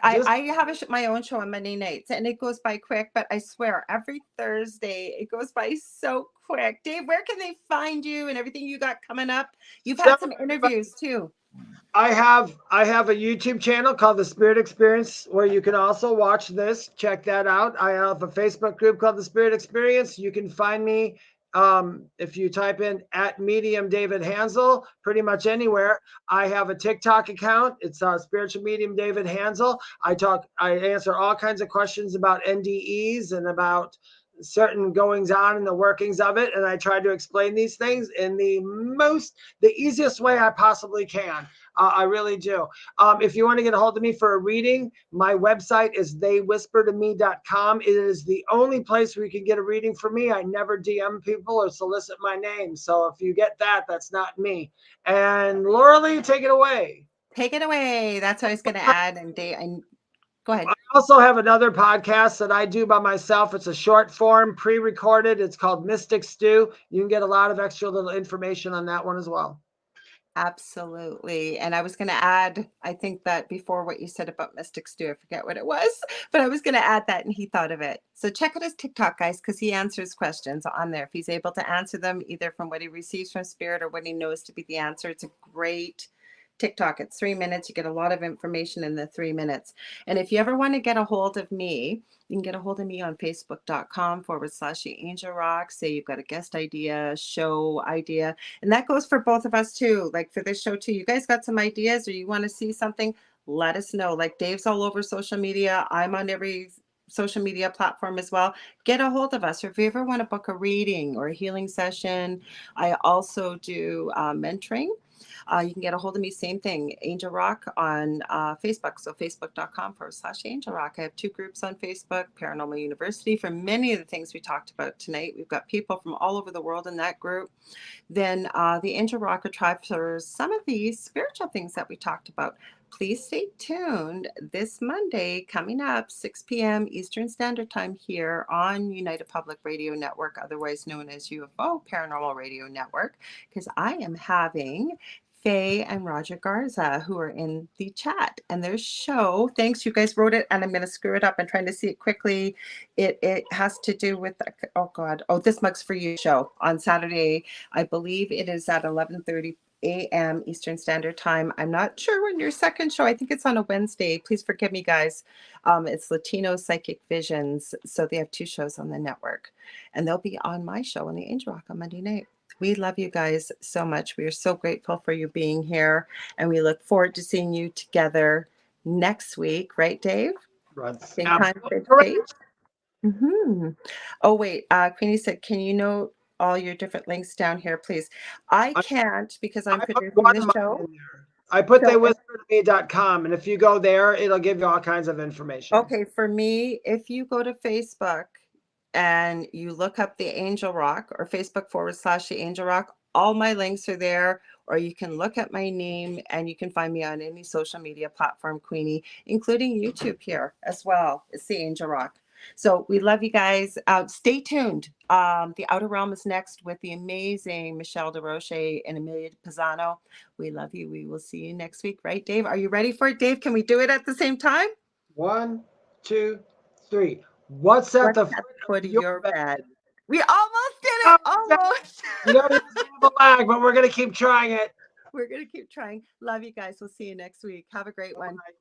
I have my own show on Monday nights, and it goes by quick, but I swear every Thursday it goes by so quick. Dave, where can they find you and everything you got coming up? You've had some interviews too. I have a YouTube channel called The Spirit Experience where you can also watch this. Check that out. I have a Facebook group called The Spirit Experience. You can find me if you type in @medium David Hanzel, pretty much anywhere. I have a TikTok account. It's Spiritual Medium David Hanzel. I answer all kinds of questions about NDEs and about certain goings on and the workings of it, and I try to explain these things in the easiest way I possibly can. I really do. If you want to get a hold of me for a reading, my website is theywhispertome.com. It is the only place where you can get a reading from me. I never DM people or solicit my name. So if you get that, that's not me. And Lorilei, take it away. Take it away. That's what I was going to add. And Dave, go ahead. I also have another podcast that I do by myself. It's a short form, pre-recorded. It's called Mystic Stew. You can get a lot of extra little information on that one as well. Absolutely. And I was going to add, I think that before what you said about Mystic Stew, I forget what it was, but I was going to add that and he thought of it. So check out his TikTok, guys, because he answers questions on there. If he's able to answer them either from what he receives from spirit or what he knows to be the answer, it's a great TikTok. It's 3 minutes. You get a lot of information in the 3 minutes. And if you ever want to get a hold of me, you can get a hold of me on facebook.com/Angel Rock. Say you've got a guest idea, show idea. And that goes for both of us too. Like for this show too, you guys got some ideas or you want to see something, let us know. Like Dave's all over social media. I'm on every social media platform as well. Get a hold of us. Or if you ever want to book a reading or a healing session, I also do mentoring. You can get a hold of me, same thing, Angel Rock on Facebook. So facebook.com/Angel Rock. I have 2 groups on Facebook, Paranormal University, for many of the things we talked about tonight. We've got people from all over the world in that group. Then the Angel Rocker Tribe for some of these spiritual things that we talked about. Please stay tuned this Monday coming up, 6 p.m. Eastern Standard Time here on United Public Radio Network, otherwise known as UFO Paranormal Radio Network, because I am having Faye and Roger Garza, who are in the chat, and their show, thanks, you guys wrote it, and I'm going to screw it up. I'm trying to see it quickly. It has to do with, This Mug's For You show on Saturday. I believe it is at 11:30 a.m. Eastern Standard Time. I'm not sure when your second show, I think it's on a Wednesday. Please forgive me, guys. It's Latino Psychic Visions. So they have 2 shows on the network, and they'll be on my show on the Angel Rock on Monday night. We love you guys so much. We are so grateful for you being here, and we look forward to seeing you together next week. Right, Dave? Same time, same place? Mm-hmm. Oh, wait. Queenie said, can you note all your different links down here, please? I can't because I'm producing the show. I put theywhispertome.com, and if you go there, it'll give you all kinds of information. Okay, for me, if you go to Facebook and you look up the Angel Rock or Facebook/the Angel Rock, all my links are there, or you can look at my name and you can find me on any social media platform, Queenie, including YouTube here as well. It's the Angel Rock. So we love you guys. Stay tuned. The Outer Realm is next with the amazing Michelle DeRoche and Amelia Pisano. We love you. We will see you next week, right, Dave? Are you ready for it, Dave? Can we do it at the same time? 1, 2, 3. What's at the foot of your bed? We almost did it. Almost. You know, there's a lag, but we're going to keep trying it. We're going to keep trying. Love you guys. We'll see you next week. Have a great one. Bye.